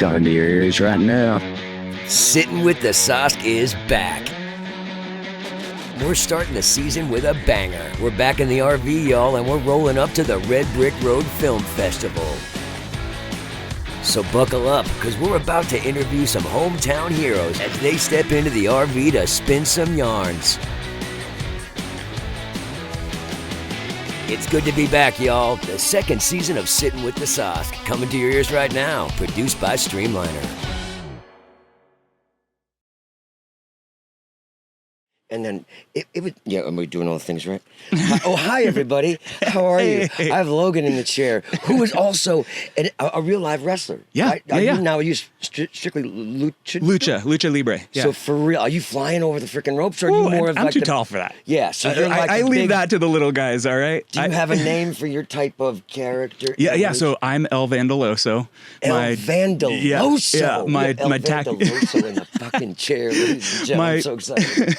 Coming to your ears right now. Sitting with the Sosk is back. We're starting the season with a banger. We're back in the RV, y'all, and we're rolling up to the Red Brick Road Film Festival. So buckle up, because we're about to interview some hometown heroes as they step into the RV to spin some yarns. It's good to be back, y'all. The second season of Sitting with the Sosk, coming to your ears right now, produced by Streamliner. And then it was, yeah, am we doing all the things right? Hi, everybody. How are you? I have Logan in the chair, who is also a real live wrestler. Yeah, right? Now, are you strictly Lucha Libre. Yeah. So for real, are you flying over the freaking ropes, or are you more of I'm like too tall for that. Yeah, so you're like I leave that to the little guys, all right? Do you have a name for your type of character? Yeah, so I'm El Vandaloso. Vandaloso? Yeah, my tag... Vandaloso in the fucking chair, ladies and gentlemen. I'm so excited.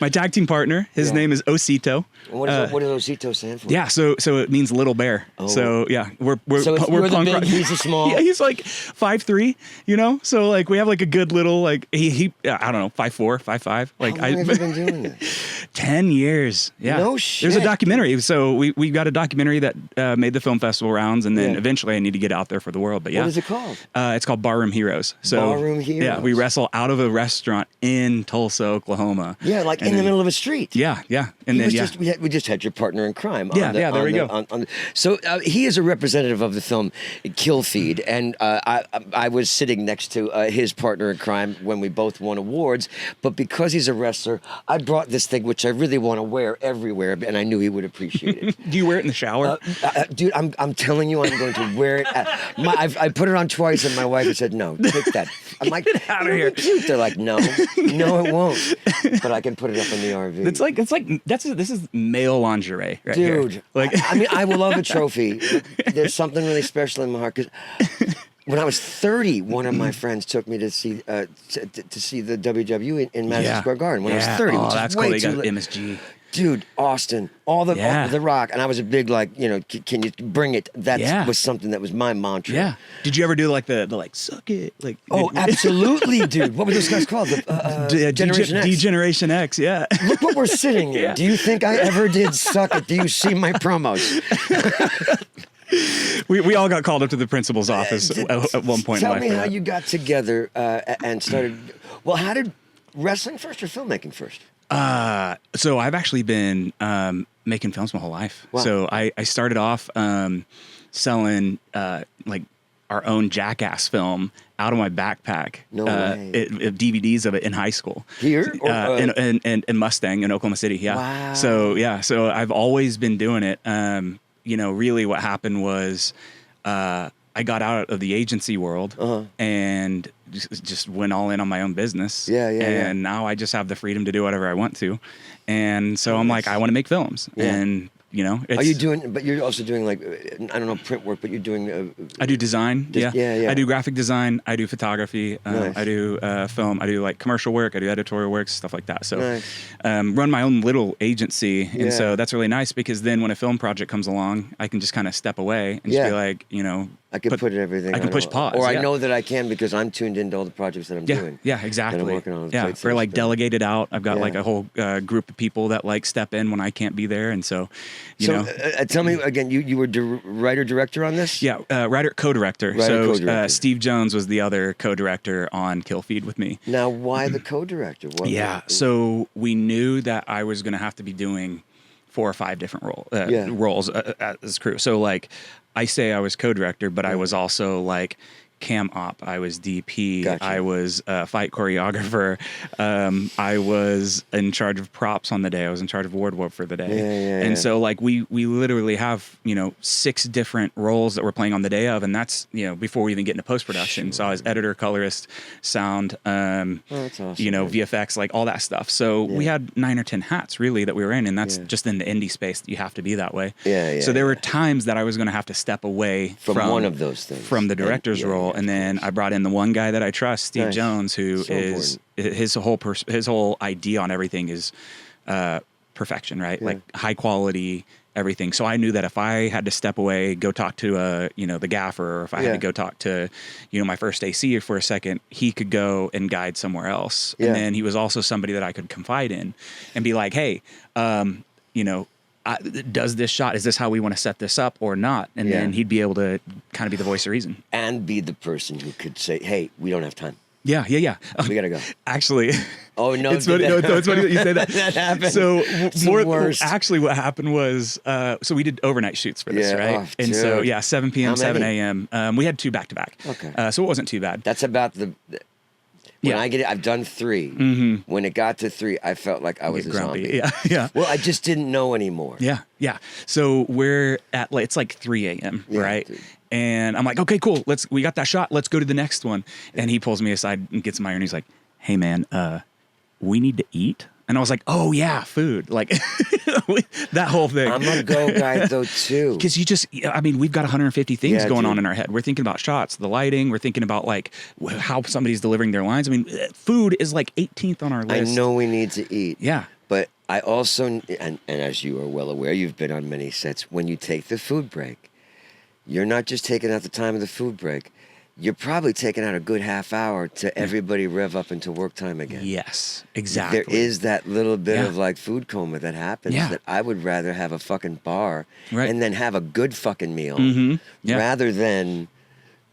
My tag team partner, his name is Osito. And what does Osito stand for? Yeah, so it means little bear. Oh. So yeah, we're you're punk the big, rock. he's a small. Yeah, he's like 5'3", you know. So like we have like a good little like he I don't know 5'4", 5'5". Like How long have you been doing this? 10 years. Yeah. No shit. There's a documentary. So we got a documentary that made the film festival rounds, and then eventually I need to get out there for the world. But yeah, what is it called? It's called Barroom Heroes. So Barroom Heroes. Yeah, we wrestle out of a restaurant in Tulsa, Oklahoma. Yeah, like in the middle of a street. Yeah. And then we just had your partner in crime. There we go. So he is a representative of the film Kill Feed, and I was sitting next to his partner in crime when we both won awards. But because he's a wrestler, I brought this thing which I really want to wear everywhere, and I knew he would appreciate it. Do you wear it in the shower? Dude, I'm telling you, I'm going to wear it. I put it on twice, and my wife said, "No, take that." I'm like, "Get out of here!" Cute. They're like, "No, it won't." But I can put it up in the RV. It's like this is male lingerie, right? Dude, here. Like I mean, I will love a trophy. There's something really special in my heart, because when I was 30, one of my friends took me to see the WWE in Madison Square Garden. When I was 30, which that's is way cool. They too got MSG. Dude, Austin, all the Rock, and I was a big can you bring it? That was something that was my mantra. Yeah. Did you ever do like the suck it? Like absolutely, dude. What were those guys called? Generation X. D-Generation X. Yeah. Look what we're sitting in. Yeah. Do you think I ever did suck it? Do you see my promos? We all got called up to the principal's office at one point in life. Tell me how you got together and started. Well, how did wrestling first or filmmaking first? So I've actually been making films my whole life. Wow. So I started off selling like our own Jackass film out of my backpack. No way. DVDs of it in high school. Here? In Mustang in Oklahoma City. Yeah. Wow. So I've always been doing it. Really what happened was I got out of the agency world and just went all in on my own business. And now I just have the freedom to do whatever I want to. And so I'm like, I want to make films. Yeah. And, are you doing, but you're also doing like, I don't know, print work, but you're doing. I do design. Yeah. I do graphic design. I do photography. Nice. I do film. I do like commercial work. I do editorial work, stuff like that. So run my own little agency. And so that's really nice, because then when a film project comes along, I can just kind of step away and just be like, I can put everything. I can push pause. Or I know that I can because I'm tuned into all the projects that I'm doing. Yeah, exactly. That I'm working on. Or like delegated out. I've got like a whole group of people that like step in when I can't be there, and so you know. Tell me again. You were writer director on this? Yeah, co-director. Steve Jones was the other co-director on Kill Feed with me. Now, why the co-director? So we knew that I was going to have to be doing 4 or 5 different roles as crew. So like, I say I was co-director, but I was also like cam op. I was DP. Gotcha. I was fight choreographer. I was in charge of props on the day. I was in charge of wardrobe for the day. And so like we literally have 6 different roles that we're playing on the day of, and that's before we even get into post production. Sure. So I was editor, colorist, sound, that's awesome, VFX, like all that stuff. So we had 9 or 10 hats really that we were in, and that's just in the indie space that you have to be that way. So there were times that I was going to have to step away from one of those things, from the director's role. And then I brought in the one guy that I trust, Steve Jones, who is his whole idea on everything is perfection, right? Like high quality everything. So I knew that if I had to step away, go talk to the gaffer, or if I had to go talk to, my first AC for a second, he could go and guide somewhere else. And then he was also somebody that I could confide in and be like, hey, does this shot, is this how we want to set this up or not? And then he'd be able to kind of be the voice of reason. And be the person who could say, hey, we don't have time. Yeah. We gotta go. Actually, oh no, it's funny. No, it's funny that you say that. That happened. So Worst. Actually, what happened was, so we did overnight shoots for this, right? Oh, and dude. so 7 p.m., How 7 many? a.m. We had 2 back to back. Okay. So it wasn't too bad. That's about when I get it. I've done 3. Mm-hmm. When it got to 3, I felt like I was a grumpy. zombie. Yeah. Well, I just didn't know anymore. Yeah. So we're at it's like 3 a.m. right? Dude. And I'm like, okay, cool. We got that shot. Let's go to the next one. And he pulls me aside and gets in my ear and he's like, hey man, we need to eat. And I was like, oh yeah, food. Like that whole thing. I'm a go guy though too. Because we've got 150 things going on in our head. We're thinking about shots, the lighting. We're thinking about like how somebody's delivering their lines. I mean, food is like 18th on our list. I know we need to eat. Yeah. But I also, and as you are well aware, you've been on many sets, when you take the food break, you're not just taking out the time of the food break. You're probably taking out a good half hour to everybody rev up into work time again. Yes, exactly. There is that little bit of like food coma that happens that I would rather have a fucking bar and then have a good fucking meal rather than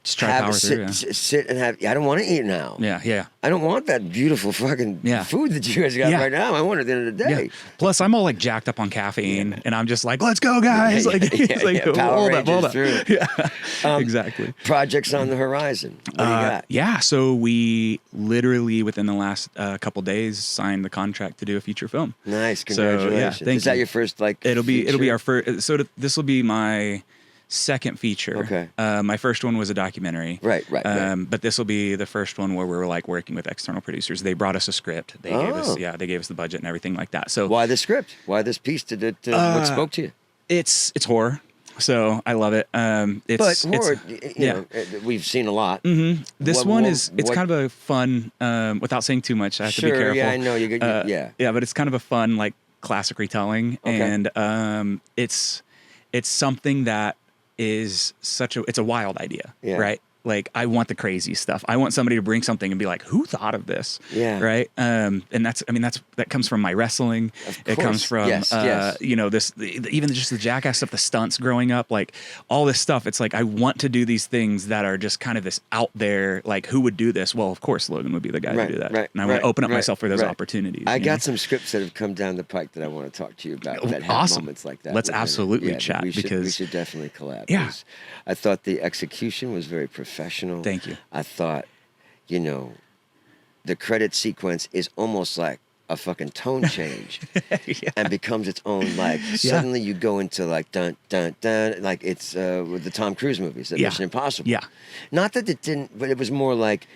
just try to power through. Sit and have. I don't want to eat now. Yeah. I don't want that beautiful fucking food that you guys got right now. I want it at the end of the day. Yeah. Plus, I'm all like jacked up on caffeine, and I'm just like, "Let's go, guys!" Power Rangers through. Yeah, exactly. Projects on the horizon. What do you got? Yeah, so we literally within the last couple days signed the contract to do a feature film. Nice, congratulations! So, Is that your first It'll be our first. So this will be my second feature. Okay. My first one was a documentary. Right. But this will be the first one where we were like working with external producers. They brought us a script. They gave us the budget and everything like that. So why the script? Why this piece? Did it? What spoke to you? It's horror. So I love it. But horror, we've seen a lot. Mm-hmm. This one is kind of a fun. Without saying too much, I have to be careful. Yeah, I know you. Yeah, but it's kind of a fun like classic retelling, and it's something that is it's a wild idea, right? Like I want the crazy stuff. I want somebody to bring something and be like, "Who thought of this?" Yeah, right. And that comes from my wrestling. It comes from even just the Jackass stuff, the stunts growing up, like all this stuff. It's like I want to do these things that are just kind of this out there. Like who would do this? Well, of course, Logan would be the guy to do that. Right, and I want to open up myself for those opportunities. I got some scripts that have come down the pike that I want to talk to you about. That have moments like that. Let's absolutely chat because we should definitely collab. Yeah, I thought the execution was very professional. Thank you. I thought, the credit sequence is almost like a fucking tone change and becomes its own, like, suddenly you go into like dun dun dun, like it's with the Tom Cruise movies, the Mission Impossible. Yeah. Not that it didn't, but it was more like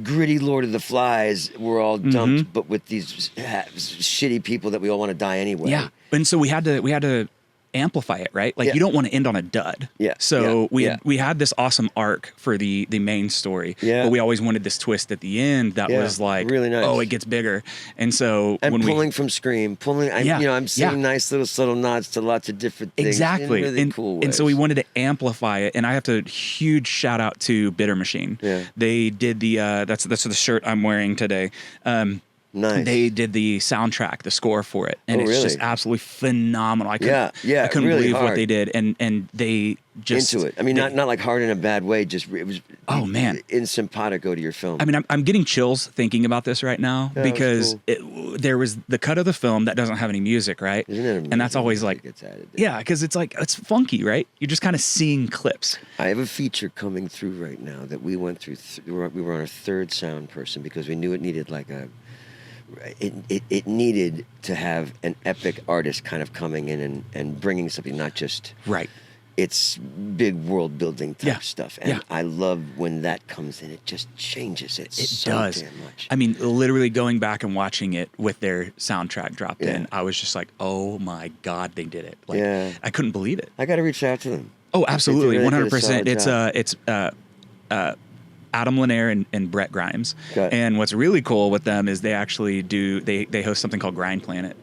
gritty Lord of the Flies were all dumped, but with these shitty people that we all want to die anyway. Yeah. And so we had to amplify it, right? Like you don't want to end on a dud. Yeah. So we had this awesome arc for the main story. Yeah. But we always wanted this twist at the end that was like, really nice. Oh, it gets bigger. And so when pulling from Scream, I'm seeing nice little subtle nods to lots of different things. Exactly. In really cool ways. And so we wanted to amplify it. And I have to huge shout out to Bitter Machine. Yeah. They did the that's the shirt I'm wearing today. Nice. They did the soundtrack, the score for it, and it's just absolutely phenomenal. I couldn't really believe hard. what they did, and they just into it. I mean, not like hard in a bad way. Just it was in simpatico to your film. I mean, I'm getting chills thinking about this right now because there was the cut of the film that doesn't have any music, right? Isn't it amazing? And that's always like, because it's like it's funky, right? You're just kind of seeing clips. I have a feature coming through right now that we went through. We were on our third sound person because we knew it needed like a. It needed to have an epic artist kind of coming in and bringing something, not just it's big world building type stuff. And I love when that comes in. It just changes it so does. Damn much. I mean, literally going back and watching it with their soundtrack dropped in, I was just like, oh my God, they did it. Like, I couldn't believe it. I got to reach out to them. Oh, absolutely. 100%. It's Adam Lanier and Brett Grimes. And what's really cool with them is they actually they host something called Grind Planet.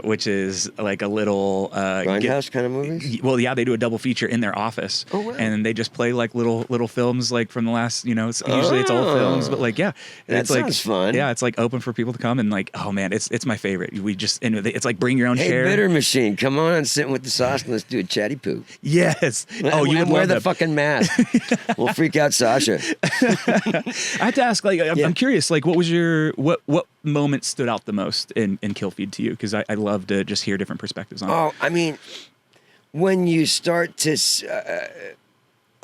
which is like a little Grindhouse kind of movies. Well, yeah, they do a double feature in their office, Oh, wow. and they just play like little films like from the last, usually it's old films, but like That it's like sounds fun. Yeah, it's like open for people to come and like, oh man, it's my favorite. It's like bring your own Hey, chair. Bitter Machine, come on and sit with the sauce and let's do a chatty poo. Yes. Oh, you would wear love the that. fucking mask. We'll freak out Sasha. I have to ask, like, I'm curious, like, what was what moment stood out the most in Kill Feed to you? Because I love to just hear different perspectives on it. Oh, I mean, when you start to,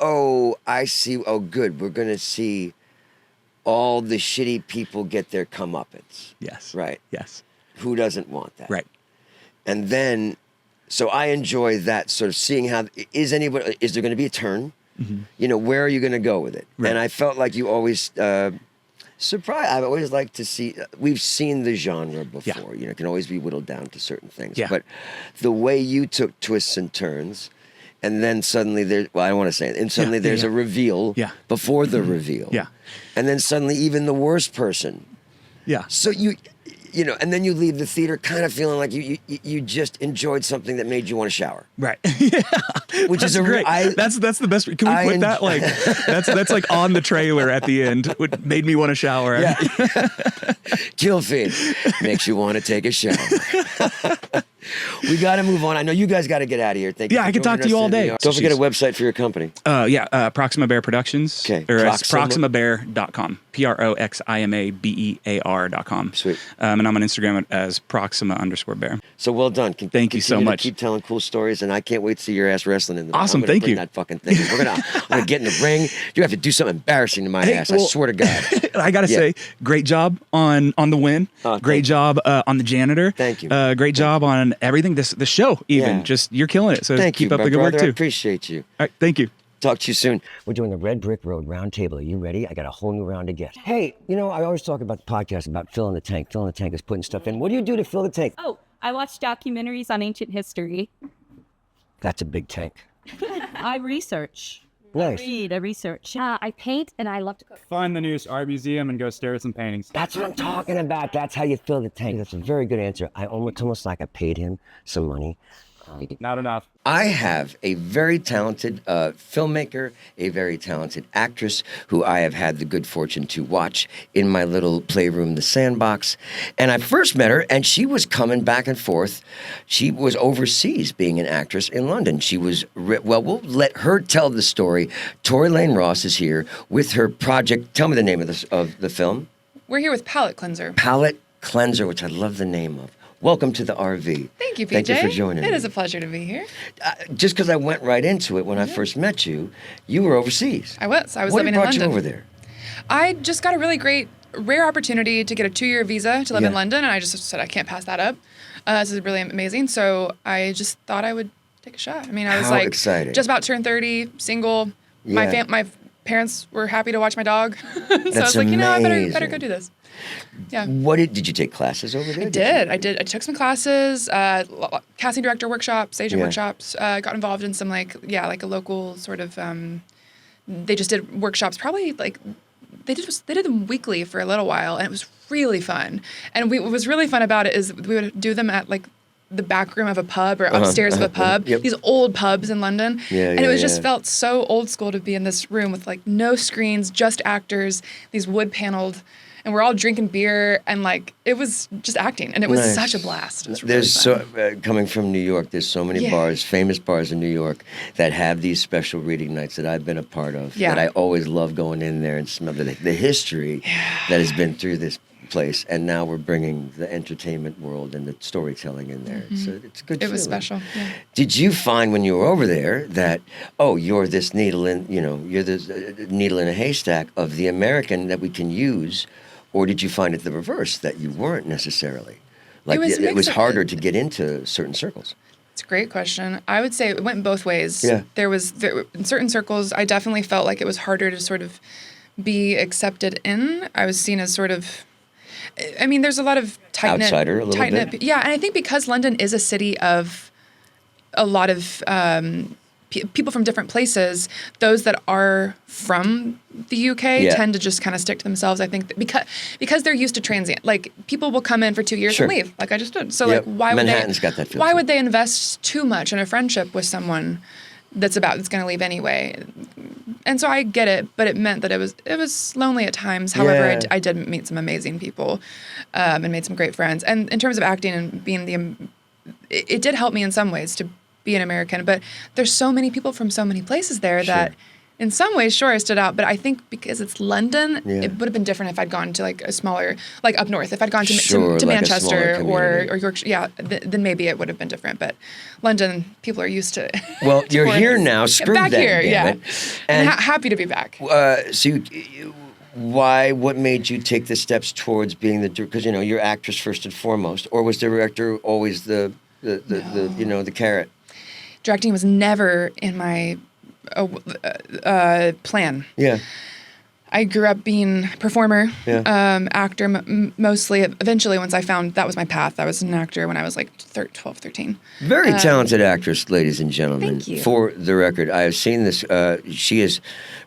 I see. Oh, good. We're gonna see all the shitty people get their comeuppance. Yes. Right. Yes. Who doesn't want that? Right. And then, so I enjoy that sort of seeing is there going to be a turn? Mm-hmm. Where are you going to go with it? Right. And I felt like you always surprise. I've always liked to see. We've seen the genre before. Yeah. It can always be whittled down to certain things. Yeah. But the way you took twists and turns, and then suddenly I don't want to say it. And suddenly there's a reveal. Yeah. Before the reveal. Yeah. And then suddenly even the worst person. Yeah. So and then you leave the theater kind of feeling like you just enjoyed something that made you want to shower. Right. Which is great. That's the best. Can we put that like that's like on the trailer at the end? What made me want to shower? Yeah. Kill Feed makes you want to take a shower. We got to move on. I know you guys got to get out of here. Thank you. Yeah, I can talk to you all day. Don't forget a website for your company. Proxima Bear Productions. Okay. Or ProximaBear.com. ProximaBear.com. Sweet. And I'm on Instagram as Proxima_bear. So well done. Thank you so Continue to much. keep telling cool stories, and I can't wait to see your ass wrestling in the Awesome. I'm gonna Thank bring you. That fucking thing. I'm gonna get in the ring. You have to do something embarrassing to my ass. I swear to God. I gotta say, great job on the win. Great job on the janitor. Thank you. Great job on everything. The show even. Yeah. Just you're killing it. So Thank keep you, up my the good brother. work I too. appreciate you. All right. Thank you. Talk to you soon. We're doing the Red Brick Road Roundtable. Are you ready? I got a whole new round of guests. Hey, I always talk about the podcast about filling the tank. Filling the tank is putting stuff in. What do you do to fill the tank? Oh, I watch documentaries on ancient history. That's a big tank. I research. Nice. I research. I paint and I love to cook. Find the nearest art museum and go stare at some paintings. That's what I'm talking about. That's how you fill the tank. That's a very good answer. It's almost like I paid him some money. Not enough. I have a very talented filmmaker, a very talented actress who I have had the good fortune to watch in my little playroom, The Sandbox. And I first met her, and she was coming back and forth. She was overseas being an actress in London. She was, we'll let her tell the story. Tori Lane Ross is here with her project. Tell me the name of the film. We're here with Palette Cleanser. Palette Cleanser, which I love the name of. Welcome to the RV. Thank you, PJ. Thank you for joining me. It is a pleasure to be here. Just because I went right into it when I first met you, you were overseas. I was What living in brought London. you over there? I just got a really rare opportunity to get a 2-year visa to live in Yeah. London, and I just said I can't pass that up. This is really amazing. So I just thought I would take a shot. I mean, I was How like exciting. just about to turn 30, single. Yeah. My parents were happy to watch my dog, so I That's was like, I better amazing. go do this. Yeah. Did you take classes over there? I did. I took some classes, casting director workshops, agent Yeah. workshops. Got involved in some like a local sort of. They just did workshops. Probably like they did them weekly for a little while, and it was really fun. And what was really fun about it is we would do them at like the back room of a pub or upstairs of a pub. Yep. These old pubs in London. Yeah, and it was just yeah. felt so old school to be in this room with like no screens, just actors. These wood paneled. And we're all drinking beer, and like it was just acting, and it was Nice. such a blast. It was really fun. Coming from New York, there's so many Yeah. bars, famous bars in New York, that have these special reading nights that I've been a part of. Yeah. That I always love going in there and smell the history that has been through this place, and now we're bringing the entertainment world and the storytelling in there. So it's a good. It was feeling. special. Yeah. Did you find when you were over there that you're this needle in needle in a haystack of the American that we can use? Or did you find it the reverse, that you weren't necessarily? Like It was it was mixed. harder to get into certain circles. It's a great question. I would say it went both ways. Yeah. In certain circles, I definitely felt like it was harder to sort of be accepted in. I was seen as sort of, I mean, there's a lot of tight-knit. Outsider a little bit. Yeah, and I think because London is a city of a lot of people from different places, those that are from the UK tend to just kind of stick to themselves. I think that because they're used to transient. Like, people will come in for 2 years and leave, like I just did. So like, why Manhattan's got that feel why too. would they invest too much in a friendship with someone that's going to leave anyway? And so I get it, but it meant that it was lonely at times. However, I did meet some amazing people, and made some great friends. And in terms of acting and being it did help me in some ways to be an American, but there's so many people from so many places there that in some ways, sure, I stood out, but I think because it's London, it would have been different if I'd gone to like a smaller, like up north. If I'd gone to like Manchester or Yorkshire, then maybe it would have been different. But London, people are used to. Well, you're here tourists. now. Screw back that, here, damn it. And And happy to be back. so what made you take the steps towards being because you're actress first and foremost, or was director always the carrot? Directing was never in my plan. Yeah. I grew up being a performer, actor mostly. Eventually, once I found that was my path, I was an actor when I was like 12, 13. Very talented actress, ladies and gentlemen. Thank you. For the record, I have seen this. She is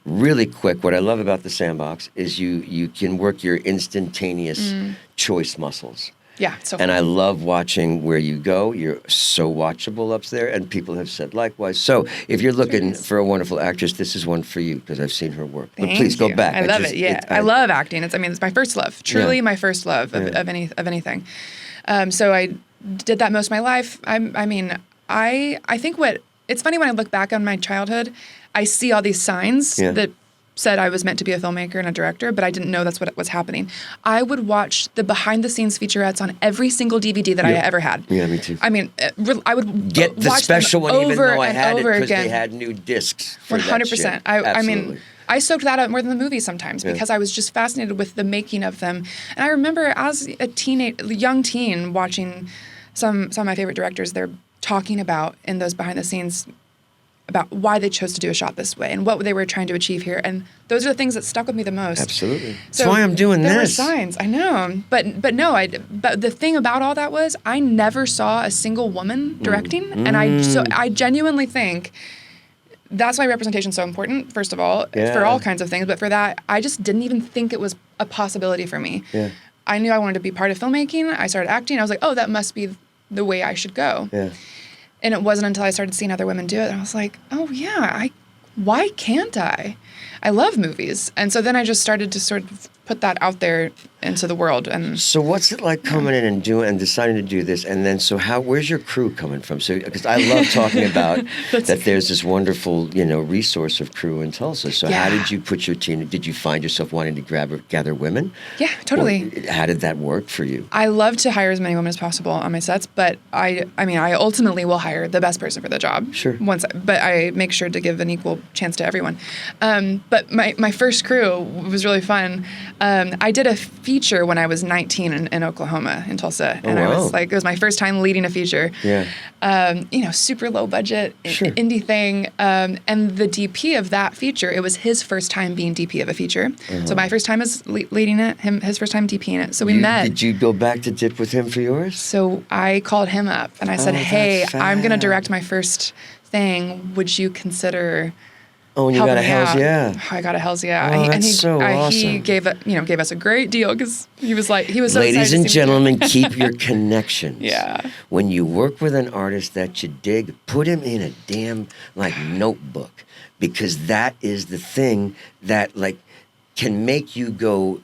really quick. What I love about the Sandbox is you can work your instantaneous choice muscles. Yeah, so And I love watching where you go. You're so watchable up there, and people have said likewise. So if you're looking for a wonderful actress, this is one for you because I've seen her work. But please go back. I love it. Yeah, I love acting. It's my first love. Truly, my first love of anything. So I did that most of my life. I think it's funny when I look back on my childhood, I see all these signs that said I was meant to be a filmmaker and a director, but I didn't know that's what was happening. I would watch the behind-the-scenes featurettes on every single DVD that I ever had. Yeah, me too. I mean, I would Get the watch special them one, even over though I and had it over because again. they had new discs for that 100%. shit. I mean, Absolutely. I soaked that up more than the movies sometimes because I was just fascinated with the making of them. And I remember as a young teen watching some of my favorite directors, they're talking about in those behind the scenes about why they chose to do a shot this way and what they were trying to achieve here. And those are the things that stuck with me the most. Absolutely. So That's why I'm doing there this. There were signs, I know. But no, but the thing about all that was I never saw a single woman directing. And I genuinely think that's why representation is so important, first of all, for all kinds of things. But for that, I just didn't even think it was a possibility for me. Yeah. I knew I wanted to be part of filmmaking. I started acting. I was like, oh, that must be the way I should go. Yeah. And it wasn't until I started seeing other women do it, and I was like, oh, yeah, why can't I? I love movies. And so then I just started to sort of put that out there into the world. And so what's it like coming in and deciding to do this? And then where's your crew coming from? So because I love talking about that there's this wonderful, resource of crew in Tulsa. So how did you put your team? Did you find yourself wanting to gather women? Yeah, totally. Or how did that work for you? I love to hire as many women as possible on my sets, but I ultimately will hire the best person for the job. Sure. But I make sure to give an equal chance to everyone. But my first crew was really fun. I did a feature when I was 19 in Oklahoma, in Tulsa. And I was like, it was my first time leading a feature. Yeah. Super low budget, Sure. indie thing. And the DP of that feature, it was his first time being DP of a feature. So my first time is leading it, his first time DPing it. So we met. Did you go back to dip with him for yours? So I called him up and I said, hey, that's I'm going to fab. direct my first thing. Would you consider Oh, and you helping got a me hells out? yeah. I got a hells yeah. Oh, And that's so awesome. He gave us a great deal because he was so Ladies excited and to see me. gentlemen, keep your connections. Yeah. When you work with an artist that you dig, put him in a damn notebook, because that is the thing that can make you go.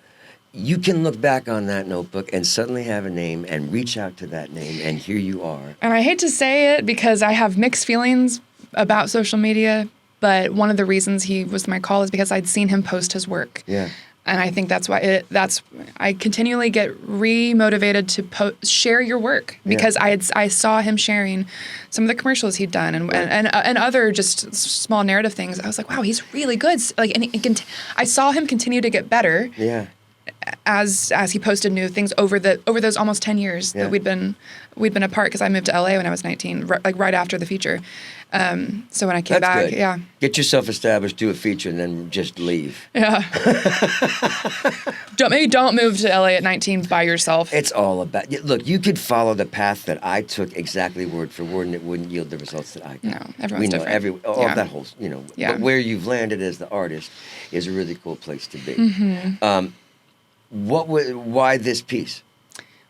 You can look back on that notebook and suddenly have a name and reach out to that name, and here you are. And I hate to say it because I have mixed feelings about social media, but one of the reasons he was my call is because I'd seen him post his work. Yeah. And I think that's why I continually get re-motivated to share your work because I saw him sharing some of the commercials he'd done and other just small narrative things. I was like, wow, he's really good. I saw him continue to get better. Yeah. as he posted new things over those almost 10 years that we'd been apart, because I moved to LA when I was 19, right after the feature. So when I came back, good. Get yourself established, do a feature, and then just leave. Yeah. Don't move to LA at 19 by yourself. It's all about, look, you could follow the path that I took exactly word for word, and it wouldn't yield the results that I got. No, everyone's different. That whole, but where you've landed as the artist is a really cool place to be. Mm-hmm. Why this piece?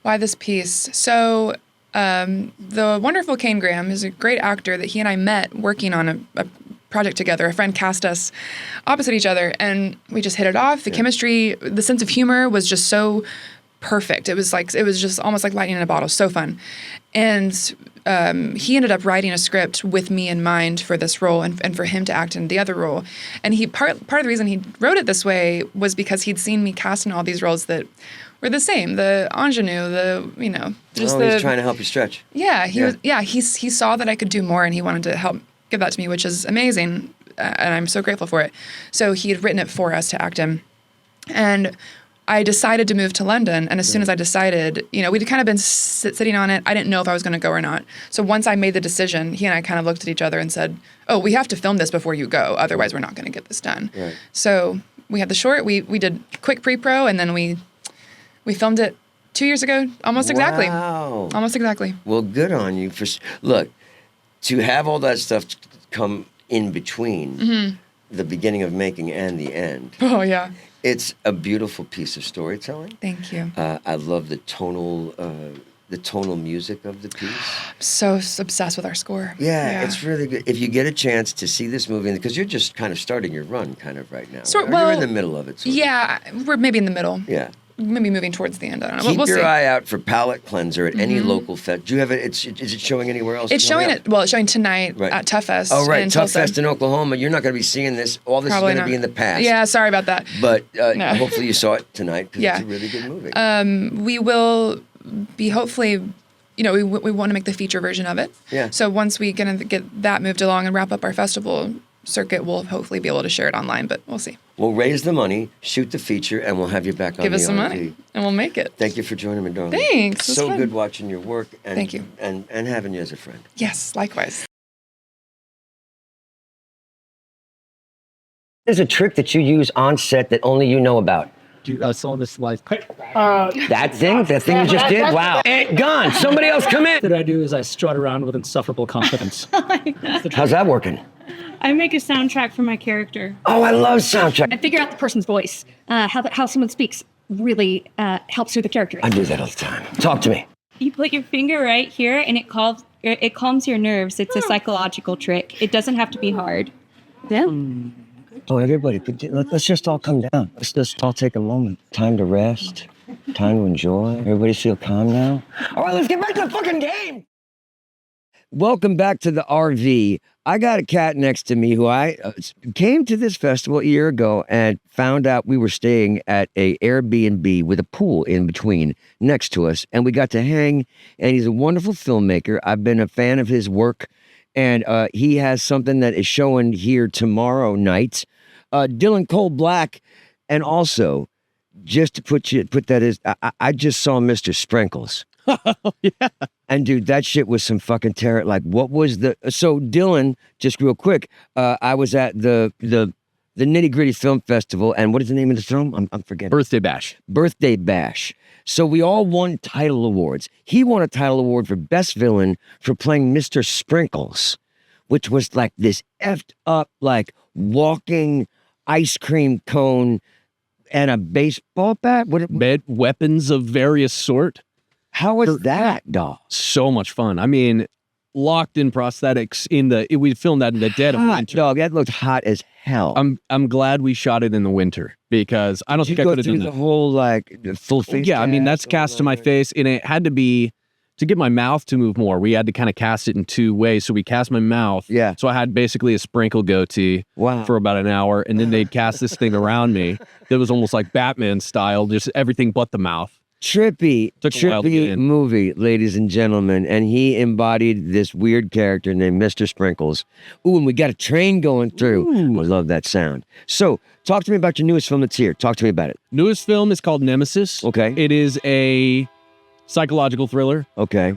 Why this piece? So the wonderful Kane Graham is a great actor that he and I met working on a project together. A friend cast us opposite each other, and we just hit it off. The chemistry, the sense of humor was just so perfect. It was just almost like lightning in a bottle. So fun. And he ended up writing a script with me in mind for this role, and for him to act in the other role. And part of the reason he wrote it this way was because he'd seen me cast in all these roles that were the same. The ingenue, he's trying to help you stretch. Yeah, he saw that I could do more, and he wanted to help give that to me, which is amazing, and I'm so grateful for it. So he had written it for us to act in. And I decided to move to London, and as soon as I decided, we'd kind of been sitting on it. I didn't know if I was going to go or not. So once I made the decision, he and I kind of looked at each other and said, "Oh, we have to film this before you go. Otherwise, we're not going to get this done." Right. So we had the short. We did quick pre-pro, and then we filmed it 2 years ago, almost exactly. Wow. Almost exactly. Well, good on you. Look, to have all that stuff come in between the beginning of making and the end. Oh, yeah. It's a beautiful piece of storytelling. Thank you. I love the tonal music of the piece. I'm so obsessed with our score. Yeah, it's really good. If you get a chance to see this movie, because you're just kind of starting your run kind of right now. You're in the middle of it. Yeah, we're maybe in the middle. Yeah. Maybe moving towards the end. I don't know. Keep we'll your see. eye out for Palette Cleanser at any local fest. Do you have it? Is it showing anywhere else? It's showing tonight at Tough Fest. Oh, right. In Tough Tulsa. Fest in Oklahoma. You're not going to be seeing this. All this Probably is going to not. be in the past. Yeah, sorry about that. But No. hopefully you saw it tonight, because it's a really good movie. We will be hopefully, we want to make the feature version of it. Yeah. So once we get that moved along and wrap up our festival circuit, we'll hopefully be able to share it online, but we'll see. We'll raise the money, shoot the feature, and we'll have you back on Give the us some RV. money, and we'll make it. Thank you for joining me, darling. Thanks. It was So fun. good watching your work. And, Thank you. And having you as a friend. Yes, likewise. There's a trick that you use on set that only you know about. Dude, I saw this like. That thing you just did? Wow. And gone. Somebody else come in. What I do is I strut around with insufferable confidence. How's that working? I make a soundtrack for my character. Oh, I love soundtrack. I figure out the person's voice. How someone speaks really helps with the character. I do that all the time. Talk to me. You put your finger right here, and it calms your nerves. It's a psychological trick. It doesn't have to be hard. Yeah. Oh, everybody, let's just all come down. Let's just all take a moment. Time to rest. Time to enjoy. Everybody feel calm now? All right, let's get back to the fucking game. Welcome back to the RV. I got a cat next to me who I came to this festival a year ago and found out we were staying at a Airbnb with a pool in between next to us. And we got to hang, and he's a wonderful filmmaker. I've been a fan of his work, and he has something that is showing here tomorrow night. Dylan Cole Black, and also, just to put that as, I just saw Mr. Sprinkles. Yeah. And dude, that shit was some fucking terror. Like, what was so Dylan, just real quick, I was at the Nitty Gritty Film Festival, and what is the name of the film? I'm forgetting. Birthday Bash. Birthday Bash. So we all won title awards. He won a title award for Best Villain for playing Mr. Sprinkles, which was like this effed up, like walking ice cream cone and a baseball bat. Weapons of various sort. How was that, dog? So much fun. I mean, locked in prosthetics we filmed that in the dead of winter. Dog, that looked hot as hell. I'm glad we shot it in the winter, because I don't think I could have done the that. whole like full face. Yeah, I mean that's cast to my face, and it had to be to get my mouth to move more. We had to kind of cast it in two ways. So we cast my mouth. Yeah. So I had basically a sprinkle goatee for about an hour, and then they'd cast this thing around me that was almost like Batman style, just everything but the mouth. Trippy a while to get in. movie, ladies and gentlemen, and he embodied this weird character named Mr. Sprinkles. Ooh, and we got a train going through. Ooh. I love that sound. So, talk to me about your newest film that's here. Talk to me about it. Newest film is called Nemesis. Okay. It is a psychological thriller. Okay.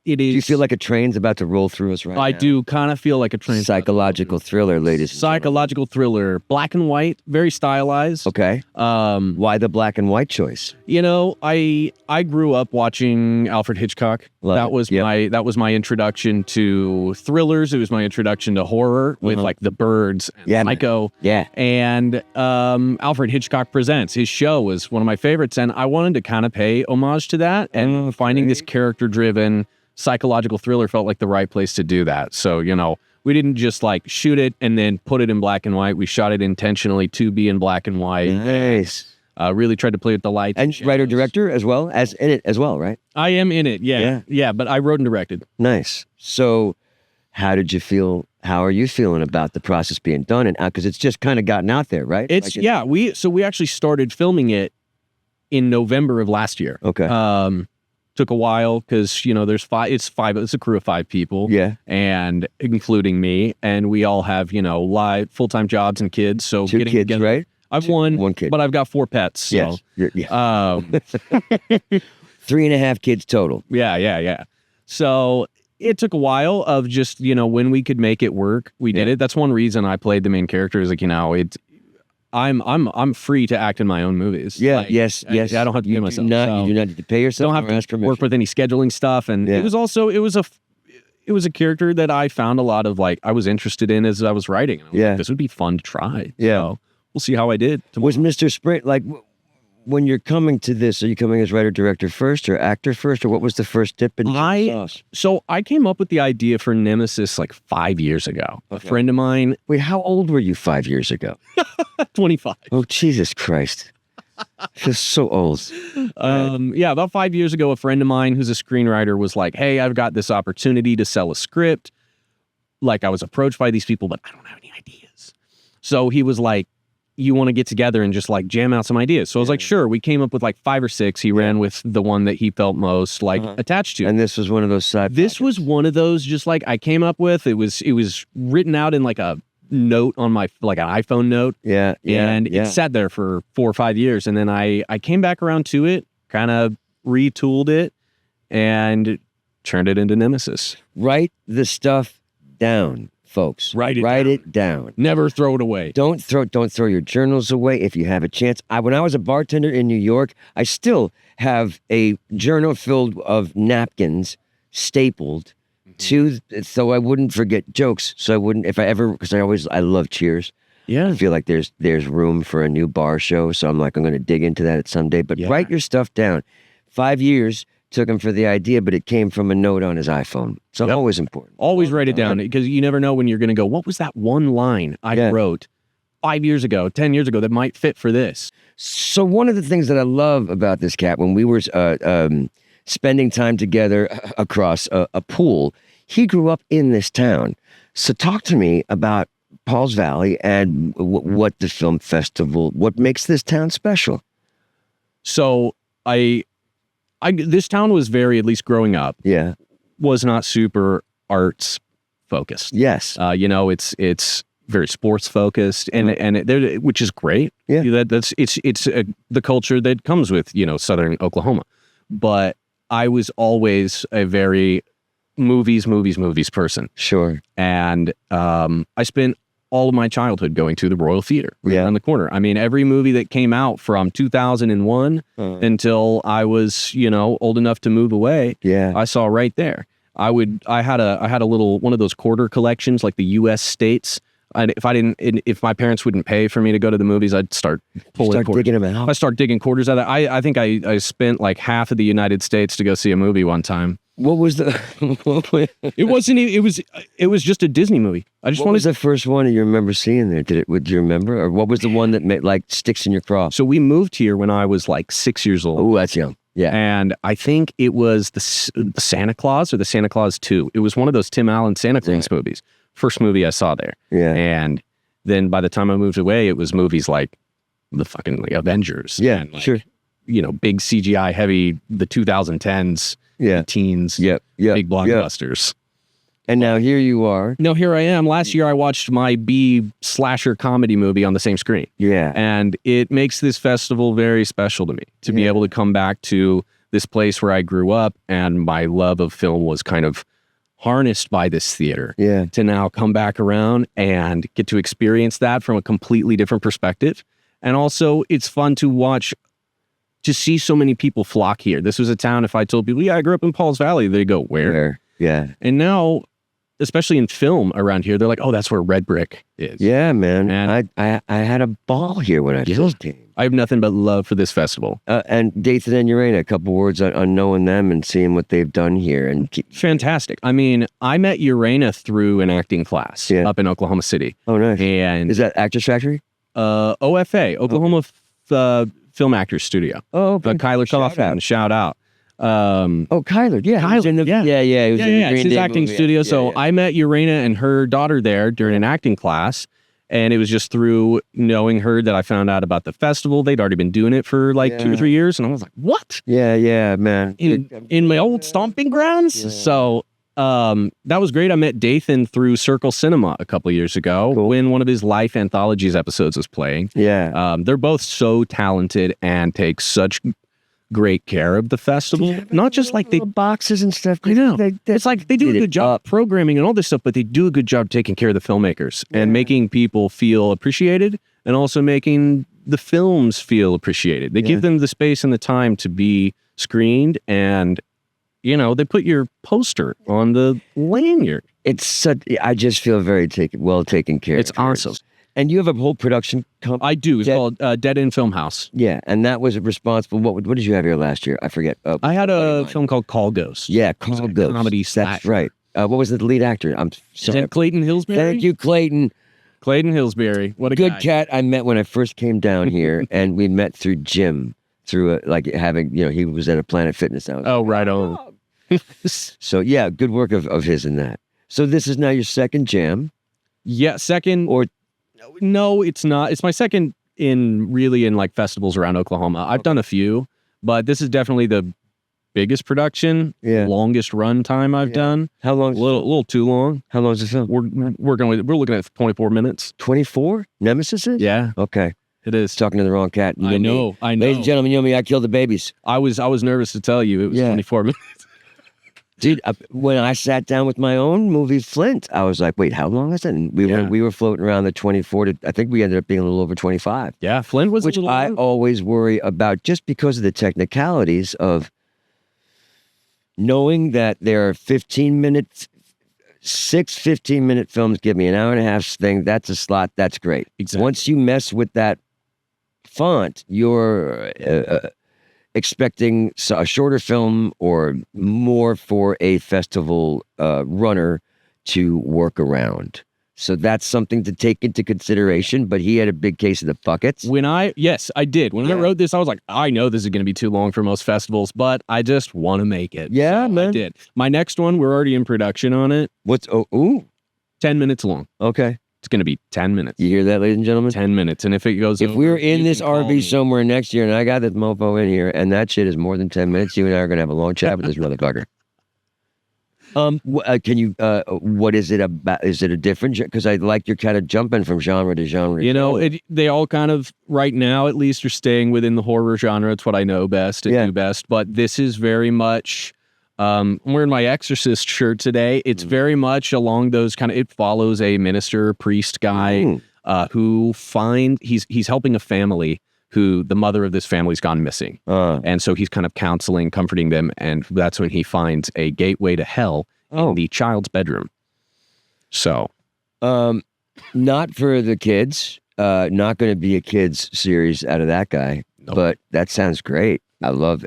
It is. Do you feel like a train's about to roll through us right now? I do kind of feel like a train. Psychological thriller, ladies. and Psychological thriller, black and white, very stylized. gentlemen. Okay. Why the black and white choice? You know, I grew up watching Alfred Hitchcock. Love that it. was Yep. that was my introduction to thrillers. It was my introduction to horror with like The Birds, and Yeah, man. Psycho. Yeah. And Alfred Hitchcock Presents, his show was one of my favorites, and I wanted to kind of pay homage to that. And finding this character-driven psychological thriller felt like the right place to do that. So, you know, we didn't just like shoot it and then put it in black and white. We shot it intentionally to be in black and white. Nice. Really tried to play with the lights. And shadows. writer-director as well, as in it as well, right? I am in it, yeah. But I wrote and directed. Nice. So, how did you feel? How are you feeling about the process being done? And because it's just kind of gotten out there, right? It's Like we actually started filming it in November of last year. Okay. Took a while because you know there's it's a crew of 5 people. Yeah. And including me, and we all have live full-time jobs and kids. So 2 getting kids, together, right? I've 1 kid. but I've got 4 pets. So, Yes. Yeah. 3.5 kids total. Yeah. So it took a while of just, when we could make it work, we did it. That's one reason I played the main character is I'm free to act in my own movies. Yeah. Like, yes. I don't have to pay myself. You do not need to pay yourself. Don't have or to ask permission. work with any scheduling stuff. And Yeah. it was a character that I found a lot of I was interested in as I was writing. And I was Yeah. like, this would be fun to try. Yeah. So we'll see how I did. Was Mr. Sprint when you're coming to this? Are you coming as writer director first or actor first, or what was the first dip in the sauce? So I came up with the idea for Nemesis 5 years ago. A friend of mine, Wait, how old were you 5 years ago? 25. Oh, Jesus Christ! I feel so old. About 5 years ago, a friend of mine who's a screenwriter was like, hey, I've got this opportunity to sell a script. I was approached by these people, but I don't have any ideas. So he was like, you want to get together and just jam out some ideas. So I was like, sure. We came up with 5 or 6. He ran with the one that he felt most attached to. And this was one of those side. This was one of those just I came up with. It was written out in a note on my an iPhone note. Yeah. And it sat there for 4 or 5 years. And then I came back around to it, kind of retooled it, and turned it into Nemesis. Write the stuff down, folks. Write it down. Never throw it away. Don't throw your journals away if you have a chance. When I was a bartender in New York, I still have a journal filled of napkins stapled so I wouldn't forget jokes. So I wouldn't because I love Cheers. Yeah. I feel like there's room for a new bar show. So I'm going to dig into that someday. But write your stuff down. 5 years took him for the idea, but it came from a note on his iPhone. So always important. Always write it down because you never know when you're going to go, what was that one line I wrote 5 years ago, 10 years ago that might fit for this? So one of the things that I love about this cat, when we were spending time together across a pool, he grew up in this town. So talk to me about Paul's Valley and what the film festival, what makes this town special. So this town was very, at least growing up, was not super arts focused. Yes. It's very sports focused, which is great. Yeah. It's the culture that comes with Southern Oklahoma. But I was always a very movies person. Sure. And I spent all of my childhood going to the Royal Theater around the corner. I mean, every movie that came out from 2001 until I was, old enough to move away, I saw right there. I had a little one of those quarter collections, like the U.S. states. If my parents wouldn't pay for me to go to the movies, I'd start digging them out. I start digging quarters out of that. I think I spent half of the United States to go see a movie one time. What was the? It was just a Disney movie. What was the first one you remember seeing there? Do you remember, or what was the one that made sticks in your craw? So we moved here when I was 6 years old. Oh, that's young. Yeah. And I think it was the Santa Claus or the Santa Claus 2. It was one of those Tim Allen Santa Claus movies. First movie I saw there. Yeah. And then by the time I moved away, it was movies like the fucking Avengers. Yeah, and sure. big CGI heavy, the 2010s, teens, big blockbusters. And now here you are. No, here I am. Last year I watched my B slasher comedy movie on the same screen. Yeah. And it makes this festival very special to me to be able to come back to this place where I grew up and my love of film was kind of harnessed by this theater. Yeah. To now come back around and get to experience that from a completely different perspective. And also it's fun to watch, to see so many people flock here. This was a town, if I told people, yeah, I grew up in Pauls Valley, they go, where? Yeah. And now, especially in film around here, they're like, oh, that's where Red Brick is. Yeah, man. And I had a ball here when I first came. I have nothing but love for this festival. And Dathan and Urena, a couple words on knowing them and seeing what they've done here. And Fantastic. I mean, I met Urena through an acting class up in Oklahoma City. Oh, nice. And is that Actors Factory? OFA, Oklahoma Film Actors Studio. Oh, okay. Kyler Coffin, shout out. Kyler, yeah. Kyler, he was in the it's his acting studio. So I met Urena and her daughter there during an acting class. And it was just through knowing her that I found out about the festival. They'd already been doing it for like 2 or 3 years. And I was like, what? Yeah, man. In my old stomping grounds? Yeah. So that was great. I met Dathan through Circle Cinema a couple of years ago when one of his Life Anthologies episodes was playing. Yeah. They're both so talented and take such great care of the festival. Not just like they boxes and stuff. I know. It's like they do a good job programming and all this stuff, but they do a good job taking care of the filmmakers and making people feel appreciated and also making the films feel appreciated. They give them the space and the time to be screened and, they put your poster on the lanyard. I just feel very well taken care of. It's awesome. And you have a whole production company? I do. It's called Dead End Film House. Yeah, and that was responsible. What did you have here last year? I forget. I had a film called Call Ghost. Yeah, Call Ghost. Comedy. That's right. What was the lead actor? I'm sorry. Clayton Hillsbury. Thank you, Clayton. Clayton Hillsbury. What a good guy. cat I met when I first came down here, and we met through Jim, through he was at a Planet Fitness. Right on. So yeah, good work of his in that. So this is now your second jam. Yeah, second. Or no, it's not. It's my second in like festivals around Oklahoma. I've done a few, but this is definitely the biggest production, longest run time I've done. How long? A little too long. How long is the film? We're looking at 24 minutes. 24? Nemesis is? Yeah. Okay. It is. Talking to the wrong cat. I know. Ladies and gentlemen, I killed the babies. I was nervous to tell you it was 24 minutes. Dude, when I sat down with my own movie, Flint, I was like, wait, how long is it? And we were floating around the 24 to, I think we ended up being a little over 25. Yeah, Flint was which I always worry about just because of the technicalities of knowing that there are 15 minutes, 6 15-minute films give me an hour and a half thing. That's a slot. That's great. Exactly. Once you mess with that font, you're expecting a shorter film or more for a festival runner to work around. So that's something to take into consideration, but he had a big case of the buckets. Yes, I did. When I wrote this, I was like, I know this is going to be too long for most festivals, but I just want to make it. Yeah, so man. I did. My next one, we're already in production on it. 10 minutes long. Okay. It's going to be 10 minutes. You hear that, ladies and gentlemen? 10 minutes. And if it goes If over, we're in this RV somewhere next year and I got this mofo in here and that shit is more than 10 minutes, you and I are going to have a long chat with this motherfucker. Can you, what is it about? Is it a different, because I like you're kind of jumping from genre to genre. You know, they all kind of, right now at least, are staying within the horror genre. It's what I know best and do best. But this is very much, I'm wearing my Exorcist shirt today. It's very much along those kind of, it follows a minister, priest guy who he's helping a family who the mother of this family's gone missing. And so he's kind of counseling, comforting them. And that's when he finds a gateway to hell in the child's bedroom. So. Not for the kids. Not going to be a kids series out of that guy. Nope. But that sounds great. I love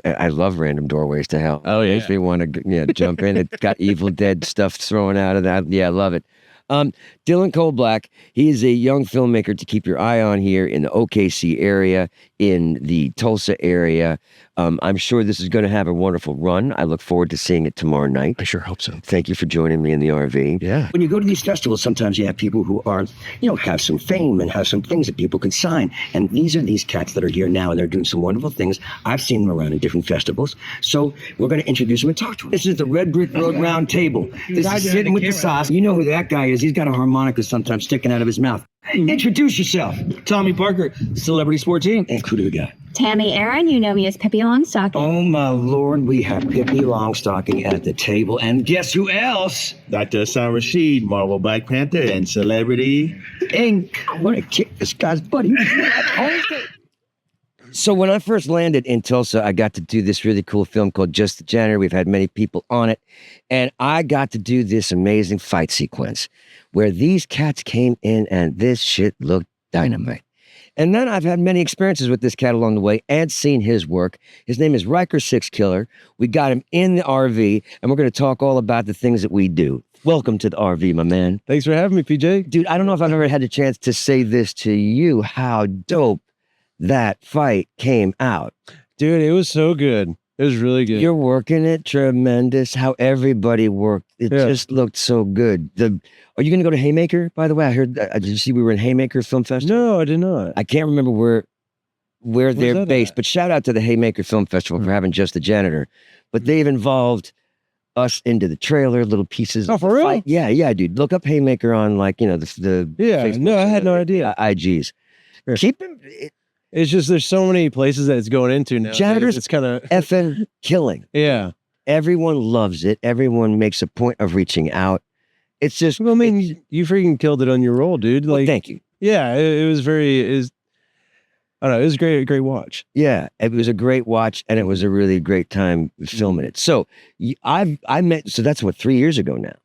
random doorways to hell. Oh, yeah. Makes me want to jump in. It's got Evil Dead stuff thrown out of that. Yeah, I love it. Dylan Kolblack, he is a young filmmaker to keep your eye on here in the OKC area, in the Tulsa area. I'm sure this is going to have a wonderful run. I look forward to seeing it tomorrow night. I sure hope so. Thank you for joining me in the RV. Yeah. When you go to these festivals, sometimes you have people who are, have some fame and have some things that people can sign. And these are these cats that are here now, and they're doing some wonderful things. I've seen them around in different festivals. So we're going to introduce them and talk to them. This is the Red Brick Road Round Table. This is sitting with the sauce. You know who that guy is. He's got a harmonica sometimes sticking out of his mouth. Introduce yourself. Tommy Parker, Celebrity Sports Team. And who do we got? Tammy Aaron, you know me as Pippi Longstocking. Oh, my Lord, we have Pippi Longstocking at the table. And guess who else? Dr. Hassan Rashid, Marvel Black Panther, and Celebrity Inc. I'm going to kick this guy's buddy. So when I first landed in Tulsa, I got to do this really cool film called Just the Janitor. We've had many people on it. And I got to do this amazing fight sequence where these cats came in and this shit looked dynamite. And then I've had many experiences with this cat along the way and seen his work. His name is Riker Six Killer. We got him in the RV, and we're going to talk all about the things that we do. Welcome to the RV, my man. Thanks for having me, PJ. Dude, I don't know if I've ever had the chance to say this to you, how dope that fight came out. Dude, it was so good. It was really good. You're working it tremendous. How everybody worked. It just looked so good. Are you going to go to Haymaker, by the way? I heard, did you see we were in Haymaker Film Festival? No, I did not. I can't remember where they're based, but shout out to the Haymaker Film Festival for having Just the Janitor. But they've involved us into the trailer, little pieces. Oh, for real? Fight. Yeah, dude. Look up Haymaker on the Yeah, Facebook, no, I had no idea. IGs. Keep him. It's just there's so many places that it's going into now. Janitors, it's kind of effing killing. Yeah. Everyone loves it. Everyone makes a point of reaching out. It's just. Well, I mean, you freaking killed it on your role, dude. Well, Like, thank you. Yeah, it was very. I don't know. It was a great watch. Yeah, it was a great watch, and it was a really great time filming it. So I met. So that's 3 years ago now.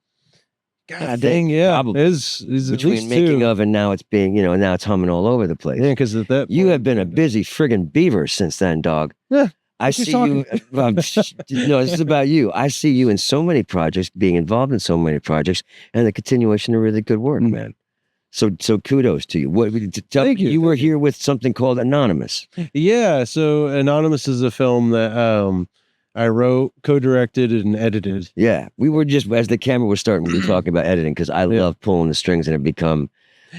God dang, yeah. Probably. It's at Between least making 2. of and now it's being, and now it's humming all over the place. Yeah, because of that. You have been a busy friggin' beaver since then, dog. Yeah. I see you. No, this is about you. I see you in so many projects, being involved in so many projects, and the continuation of really good work, man. So kudos to you. Thank you. You were here with something called Anonymous. Yeah. So Anonymous is a film that I wrote, co-directed, and edited. Yeah, we were just as the camera was starting, we were talking about editing because I love pulling the strings and have become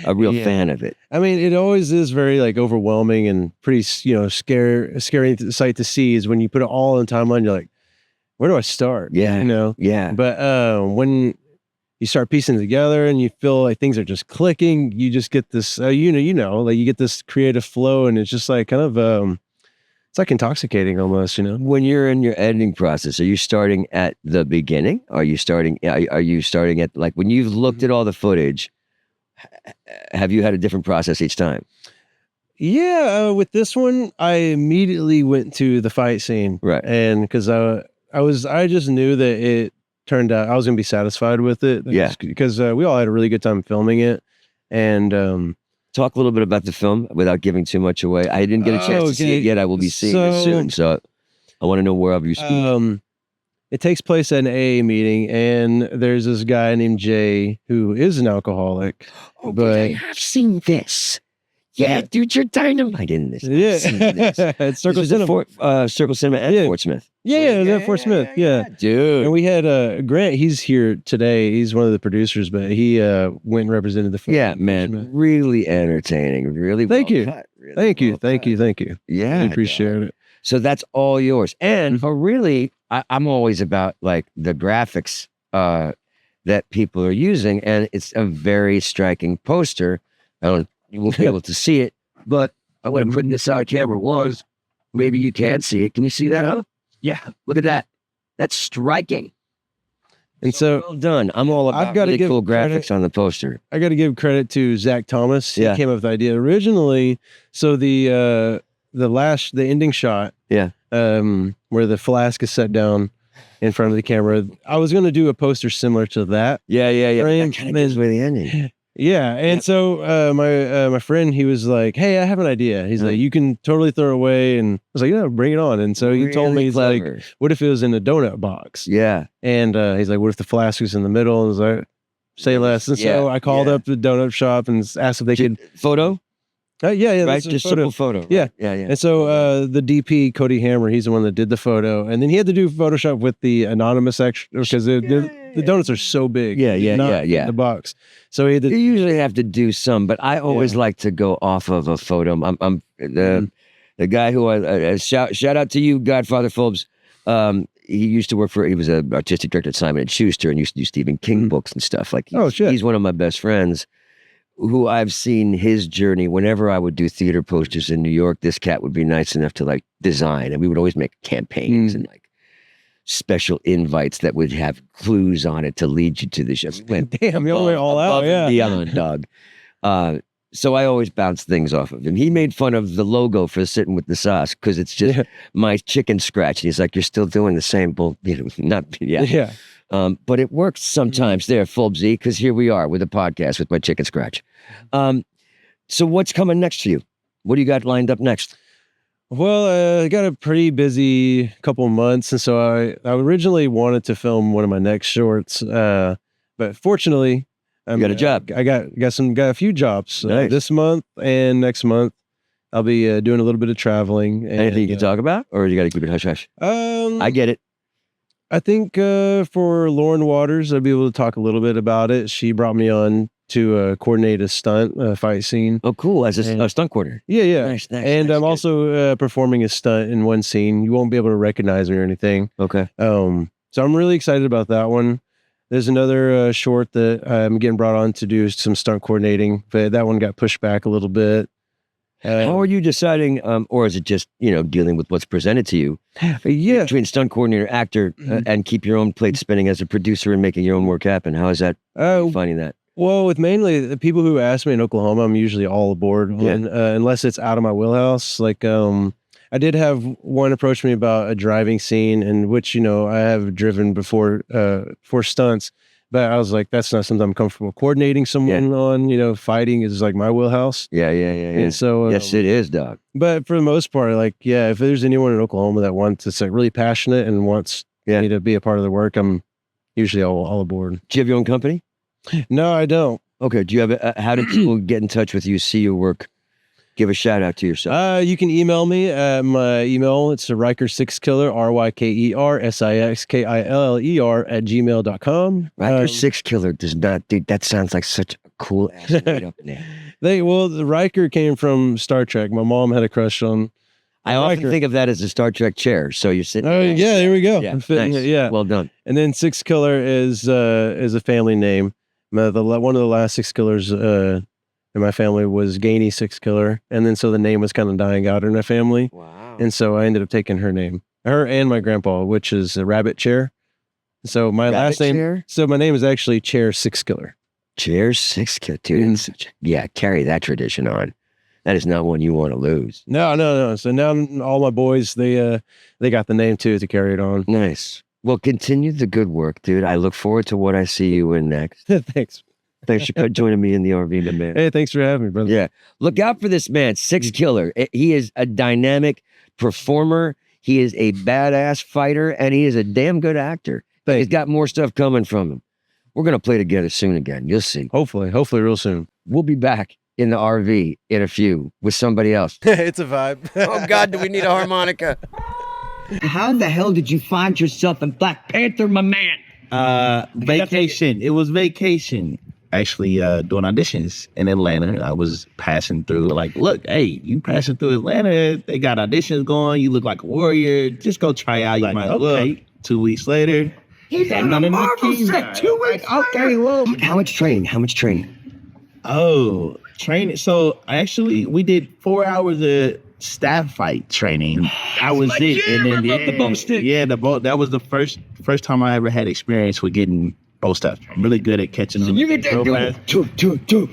a real fan of it. I mean, it always is very like overwhelming and pretty, scary sight to see is when you put it all in timeline. You're like, where do I start? Yeah, yeah. But when you start piecing it together and you feel like things are just clicking, you just get this, like you get this creative flow, and it's just like kind of it's like intoxicating almost, When you're in your editing process, are you starting at the beginning? Are you starting at like when you've looked at all the footage? Have you had a different process each time? Yeah, with this one, I immediately went to the fight scene, right? And because I just knew that it turned out I was gonna be satisfied with it. Yeah, because we all had a really good time filming it, and talk a little bit about the film without giving too much away. I didn't get a chance to see it yet. I will be seeing it soon, so I want to know where you speak. It takes place at an AA meeting, and there's this guy named Jay who is an alcoholic. Oh, but I have seen this. Yeah, dude, you're dynamite in this. Yeah, it's Circle Cinema. Circle Cinema and Fort Smith. Yeah, Fort Smith. Yeah, dude. And we had Grant. He's here today. He's one of the producers, but he went and represented the film. Yeah, man, really entertaining. Really, thank you, cut, really thank you. Yeah, I appreciate it. So that's all yours. And really, I'm always about like the graphics that people are using, and it's a very striking poster. You won't be able to see it, but I want to put this on camera was. Maybe you can see it. Can you see that? Huh? Yeah, look at that. That's striking. And so well done. I'm all about really cool graphics on the poster. I got to give credit to Zach Thomas. He came up with the idea originally. So the ending shot, where the flask is set down in front of the camera, I was going to do a poster similar to that. Yeah. That kind of gives away the ending. Yeah, and so my friend, he was like, "Hey, I have an idea." He's like, "You can totally throw it away," and I was like, "Yeah, bring it on." And so he told me, he's like, "What if it was in a donut box?" Yeah, and he's like, "What if the flask was in the middle?" And I was like, say less. And so I called up the donut shop and asked if they could photo. Yeah, right, just simple photo. Right? Yeah, yeah. And so the DP Cody Hammer, he's the one that did the photo, and then he had to do Photoshop with the anonymous extra because the donuts are so big. Yeah. The box. So he had to, you usually have to do some, but I always like to go off of a photo. I'm the guy who I shout out to you, Godfather Phobes. He used to work he was an artistic director at Simon & Schuster and used to do Stephen King books and stuff. Like he's one of my best friends. Who I've seen his journey whenever I would do theater posters in New York. This cat would be nice enough to like design, and we would always make campaigns and like special invites that would have clues on it to lead you to the show. Damn, you went all out, beyond, dog. So I always bounce things off of him. He made fun of the logo for Sitting with the Sauce because it's just my chicken scratch, and he's like, "You're still doing the same bull, Yeah. But it works sometimes there, Fulbsy, because here we are with a podcast with my chicken scratch. So what's coming next for you? What do you got lined up next? Well, I got a pretty busy couple of months, and so I originally wanted to film one of my next shorts, but fortunately, you got a job. I got a few jobs this month and next month. I'll be doing a little bit of traveling. And, anything you can talk about, or you got to keep it hush hush? I get it. I think for Lauren Waters, I'll be able to talk a little bit about it. She brought me on to coordinate a stunt fight scene. Oh, cool! As a stunt coordinator. Yeah. Nice. And I'm also performing a stunt in one scene. You won't be able to recognize me or anything. Okay. So I'm really excited about that one. There's another short that I'm getting brought on to do some stunt coordinating, but that one got pushed back a little bit. How are you deciding, or is it just dealing with what's presented to you? Yeah, between stunt coordinator, actor, and keep your own plate spinning as a producer and making your own work happen. How is that? Finding that? Well, with mainly the people who ask me in Oklahoma, I'm usually all aboard, unless it's out of my wheelhouse. Like I did have one approach me about a driving scene, in which I have driven before for stunts. But I was like, that's not something I'm comfortable coordinating someone on. Fighting is like my wheelhouse. Yeah. And so, yes, it is, dog. But for the most part, if there's anyone in Oklahoma that that's really passionate and wants me to be a part of the work, I'm usually all aboard. Do you have your own company? No, I don't. Okay. Do you have how do people get in touch with you, see your work? Give a shout out to yourself. You can email me at my email. It's Riker6Killer, RYKER6KILLER @gmail.com. Riker6Killer does not, dude. That sounds like such a cool ass made up name. The Riker came from Star Trek. My mom had a crush on. I often think of that as a Star Trek chair. So you're sitting. Oh yeah, there we go. Yeah, nice. Yeah, well done. And then 6Killer is a family name. One of the last 6 killers in my family was Gainey 6Killer, and then so the name was kind of dying out in our family. Wow. And so I ended up taking her name, her and my grandpa, which is a Rabbit Chair. So my last name, so my name is actually Chair 6Killer. Chair 6Killer, dude. Carry that tradition on. That is not one you want to lose. No. So now all my boys, they got the name too to carry it on. Nice. Well, continue the good work, dude. I look forward to what I see you in next. Thanks. Thanks for joining me in the RV, man. Hey, thanks for having me, brother. Yeah. Look out for this man, 6Killer. He is a dynamic performer. He is a badass fighter, and he is a damn good actor. Thanks. He's got more stuff coming from him. We're going to play together soon again. You'll see. Hopefully real soon. We'll be back in the RV in a few with somebody else. It's a vibe. Oh, God, do we need a harmonica? How the hell did you find yourself in Black Panther, my man? Vacation. It was vacation. Actually, doing auditions in Atlanta. I was passing through, look, hey, you passing through Atlanta. They got auditions going. You look like a warrior. Just go try out. You might okay. 2 weeks later. He's on the Marvel set. 2 weeks. Okay, well. How much training? Oh, training. So we did 4 hours of staff fight training. I was it. And then the bow stick. Yeah, that was the first time I ever had experience with getting bow stuff. I'm really good at catching them. You get that two.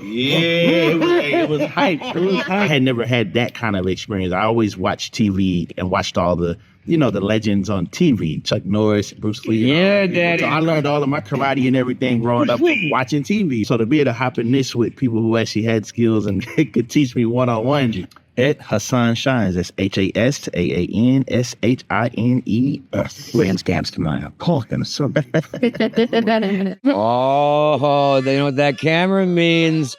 Yeah, it was hype. I had never had that kind of experience. I always watched TV and watched all the legends on TV, Chuck Norris, Bruce Lee. Yeah, Daddy. So I learned all of my karate and everything growing up watching TV. So to be able to hop in this with people who actually had skills and could teach me one-on-one, At Hassan Shines. That's HASAANSHINE. Grand scams to my call him. So Oh, they know what that camera means.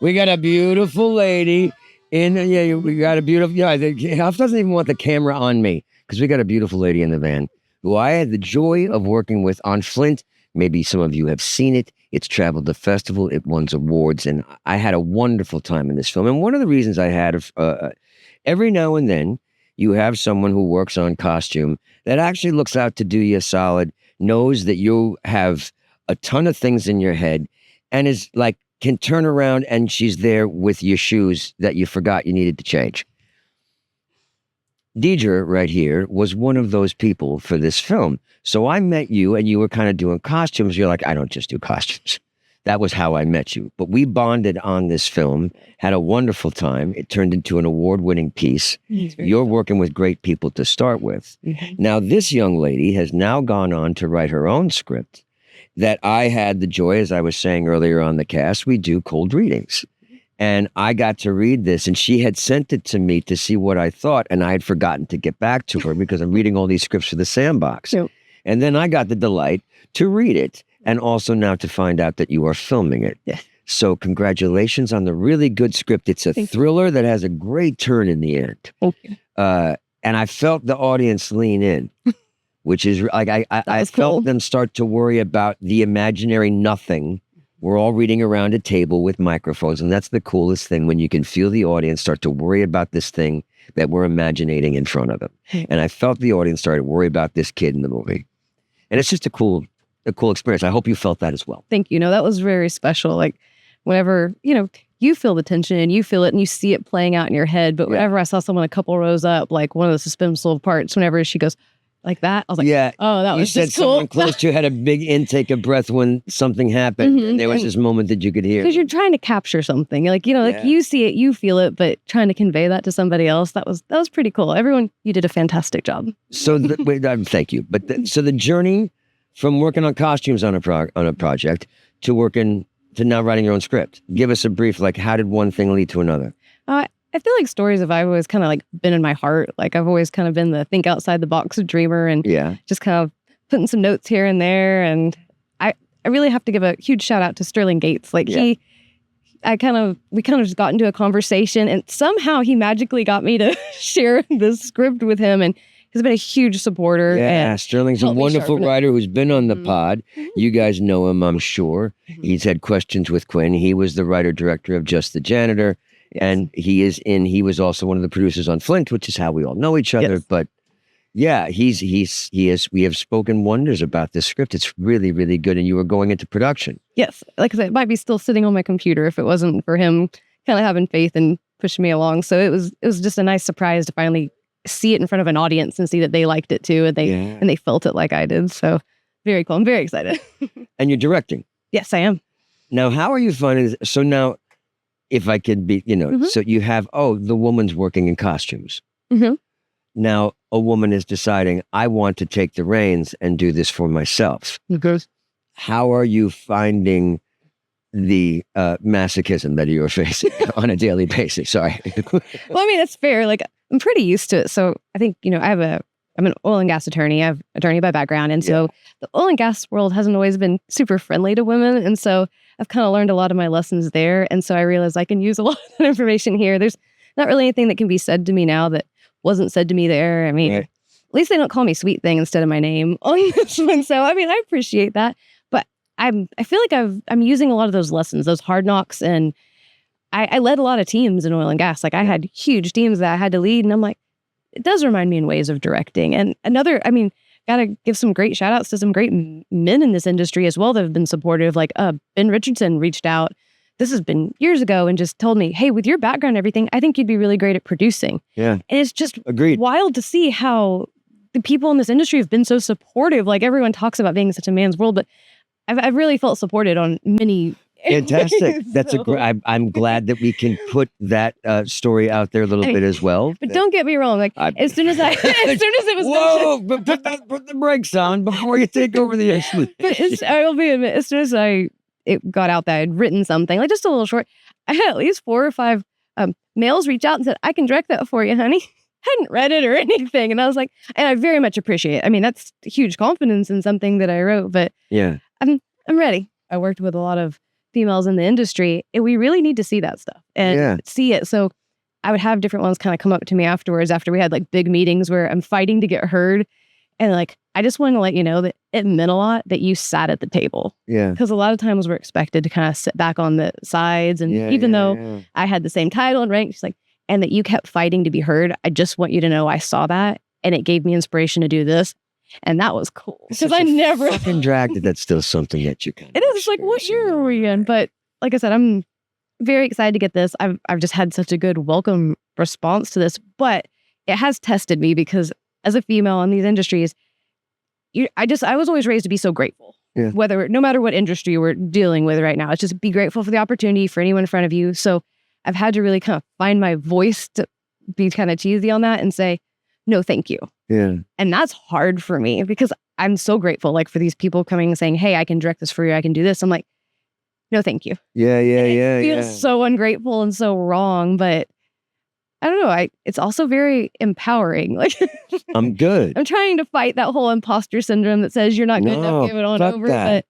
We got a beautiful lady we got a beautiful, Huff doesn't even want the camera on me because we got a beautiful lady in the van who I had the joy of working with on Flint. Maybe some of you have seen it. It's traveled the festival. It won awards, and I had a wonderful time in this film. And one of the reasons I had, every now and then, you have someone who works on costume that actually looks out to do you a solid, knows that you have a ton of things in your head, and is like, can turn around and she's there with your shoes that you forgot you needed to change. Deidre right here was one of those people for this film. So I met you and you were kind of doing costumes. You're like, I don't just do costumes. That was how I met you. But we bonded on this film, had a wonderful time. It turned into an award-winning piece. You're working with great people to start with. Mm-hmm. Now, this young lady has now gone on to write her own script that I had the joy, as I was saying earlier on the cast, we do cold readings. And I got to read this, and she had sent it to me to see what I thought, and I had forgotten to get back to her because I'm reading all these scripts for the Sandbox. Yep. And then I got the delight to read it, and also now to find out that you are filming it. Yeah. So congratulations on the really good script. It's a thriller that has a great turn in the end. Okay. And I felt the audience lean in. Which is like, I felt them start to worry about the imaginary nothing. We're all reading around a table with microphones, and that's the coolest thing when you can feel the audience start to worry about this thing that we're imagining in front of them. And I felt the audience started to worry about this kid in the movie. And it's just a cool experience. I hope you felt that as well. Thank you. No, that was very special. Like whenever, you feel the tension and you feel it and you see it playing out in your head. But whenever I saw someone a couple rows up, like one of the suspenseful parts, whenever she goes, like that, I was like, oh, that was just cool. You said someone close to you had a big intake of breath when something happened. Mm-hmm. And there was this moment that you could hear. Because you're trying to capture something. Like, like you see it, you feel it, but trying to convey that to somebody else, that was pretty cool. Everyone, you did a fantastic job. So, thank you. But so the journey from working on costumes on a project to now writing your own script. Give us a brief, like, how did one thing lead to another? I feel like stories have always kind of like been in my heart. Like I've always kind of been the think outside the box dreamer and just kind of putting some notes here and there. And I really have to give a huge shout out to Sterling Gates. Like we kind of just got into a conversation and somehow he magically got me to share this script with him. And he's been a huge supporter. Yeah, Sterling's a wonderful writer who's been on the pod. You guys know him, I'm sure. He's had questions with Quinn. He was the writer-director of Just the Janitor. Yes. And he was also one of the producers on Flint, which is how we all know each other. Yes. But yeah, we have spoken wonders about this script. It's really, really good. And you were going into production. Yes. Like I said, it might be still sitting on my computer if it wasn't for him kind of having faith and pushing me along. So it was just a nice surprise to finally see it in front of an audience and see that they liked it too. And they felt it like I did. So very cool. I'm very excited. And you're directing. Yes, I am. Now, how are you finding this? So now, if I could be, so you have, the woman's working in costumes. Mm-hmm. Now, a woman is deciding, I want to take the reins and do this for myself. Okay. How are you finding the masochism that you're facing on a daily basis? Sorry. Well, I mean, it's fair. Like, I'm pretty used to it. So I think, I'm an oil and gas attorney. I have attorney by background. And so the oil and gas world hasn't always been super friendly to women. And so I've kind of learned a lot of my lessons there. And so I realized I can use a lot of that information here. There's not really anything that can be said to me now that wasn't said to me there. I mean, at least they don't call me Sweet Thing instead of my name on this one. So, I mean, I appreciate that. But I feel like I'm using a lot of those lessons, those hard knocks. And I led a lot of teams in oil and gas. Like I had huge teams that I had to lead. And I'm like, it does remind me in ways of directing. And gotta give some great shout outs to some great men in this industry as well that have been supportive. Like Ben Richardson reached out. This has been years ago and just told me, hey, with your background and everything, I think you'd be really great at producing. Yeah. And it's just wild to see how the people in this industry have been so supportive. Like everyone talks about being such a man's world, but I've really felt supported on many. Fantastic. That's I'm glad that we can put that story out there a little bit as well. But don't get me wrong. Like as soon as it was whoa, but put the brakes on before you take over the issue. But I will be admit, as soon as it got out that I'd written something like just a little short, I had at least 4 or 5 males reach out and said, I can direct that for you, honey. Hadn't read it or anything. And I was like, and I very much appreciate it. I mean, that's huge confidence in something that I wrote, but Yeah. I'm ready. I worked with a lot of females in the industry, and we really need to see that stuff and see it. So I would have different ones kind of come up to me afterwards after we had like big meetings where I'm fighting to get heard. And like, I just want to let you know that it meant a lot that you sat at the table. Yeah. Because a lot of times we're expected to kind of sit back on the sides. And even though I had the same title and rank, she's like, and that you kept fighting to be heard. I just want you to know I saw that and it gave me inspiration to do this. And that was cool. Because I never fucking dragged it. That's still something that you can. It is. It's like, what year are we in? But like I said, I'm very excited to get this. I've just had such a good welcome response to this, but it has tested me because as a female in these industries, I was always raised to be so grateful. Yeah. No matter what industry we're dealing with right now, it's just be grateful for the opportunity for anyone in front of you. So I've had to really kind of find my voice to be kind of cheesy on that and say, no, thank you. Yeah. And that's hard for me because I'm so grateful, like for these people coming and saying, hey, I can direct this for you. I can do this. I'm like, no, thank you. Yeah. It feels so ungrateful and so wrong, but I don't know. It's also very empowering. Like I'm good. I'm trying to fight that whole imposter syndrome that says you're not good enough, give it on over. That.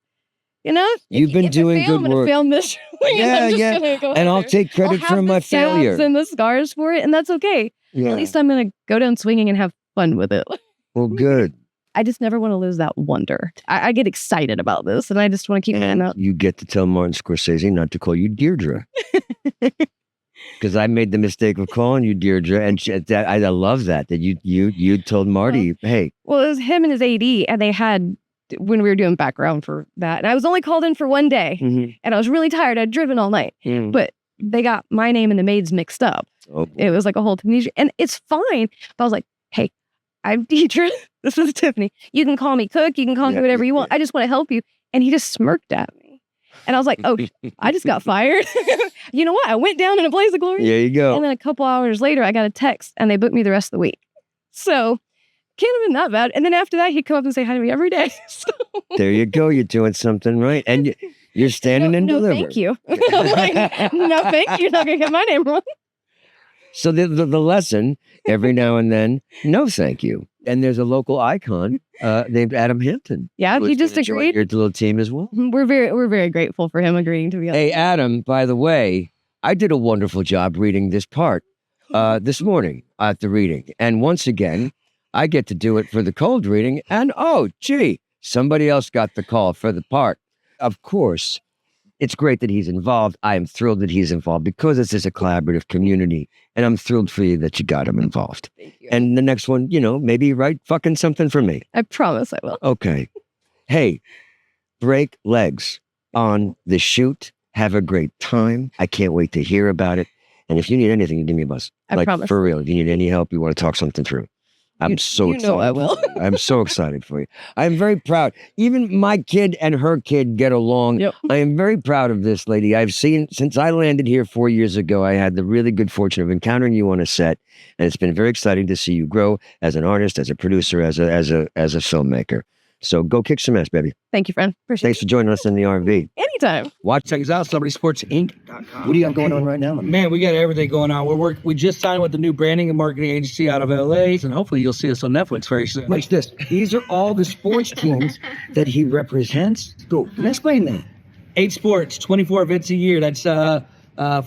But you've been doing good work. I'm gonna fail miserably. Yeah. And I'll take credit for my failure and the scars for it, and that's okay. Yeah. At least I'm gonna go down swinging and have fun with it. Well, good. I just never want to lose that wonder. I get excited about this, and I just want to keep going up. You get to tell Martin Scorsese not to call you Deirdre. Because I made the mistake of calling you Deirdre, and I love that you told Marty, hey. Well, it was him and his AD, and they had, when we were doing background for that, and I was only called in for one day, and I was really tired. I'd driven all night, but they got my name and the maid's mixed up. Oh, it was like a whole thing, and it's fine. But I was like, hey, I'm Deirdre. This is Tiffany. You can call me Cook. You can call me whatever you want. I just want to help you. And he just smirked at me. And I was like, oh, I just got fired. You know what? I went down in a blaze of glory. There you go. And then a couple hours later, I got a text and they booked me the rest of the week. So can't have been that bad. And then after that, he'd come up and say hi to me every day. So. There you go. You're doing something right. And you're standing and delivering. Thank you. I'm like, no, thank you. You're not going to get my name wrong. So the lesson, every now and then, no thank you. And there's a local icon named Adam Hampton. Yeah, he just agreed. Your little team as well. We're very grateful for him agreeing to be on. Hey, Adam, by the way, I did a wonderful job reading this part this morning at the reading. And once again, I get to do it for the cold reading. And oh, gee, somebody else got the call for the part. Of course, it's great that he's involved. I am thrilled that he's involved because this is a collaborative community. And I'm thrilled for you that you got him involved. Thank you. And the next one, maybe write fucking something for me. I promise I will. Okay. Hey, break legs on the shoot. Have a great time. I can't wait to hear about it. And if you need anything, give me a buzz. I promise. For real. If you need any help, you want to talk something through. I'm so excited. I will. I'm so excited for you. I'm very proud. Even my kid and her kid get along. Yep. I am very proud of this lady. I've seen, since I landed here 4 years ago, I had the really good fortune of encountering you on a set. And it's been very exciting to see you grow as an artist, as a producer, as a filmmaker. So go kick some ass, baby. Thank you, friend. Appreciate Thanks for joining us in the RV. Anytime. Check us out, SWTS.com. What do you got going on right now? Man, we got everything going on. We just signed with the new branding and marketing agency out of LA, and hopefully you'll see us on Netflix very soon. Watch this. These are all the sports teams that he represents. Go. Explain that. 8 sports, 24 events a year. That's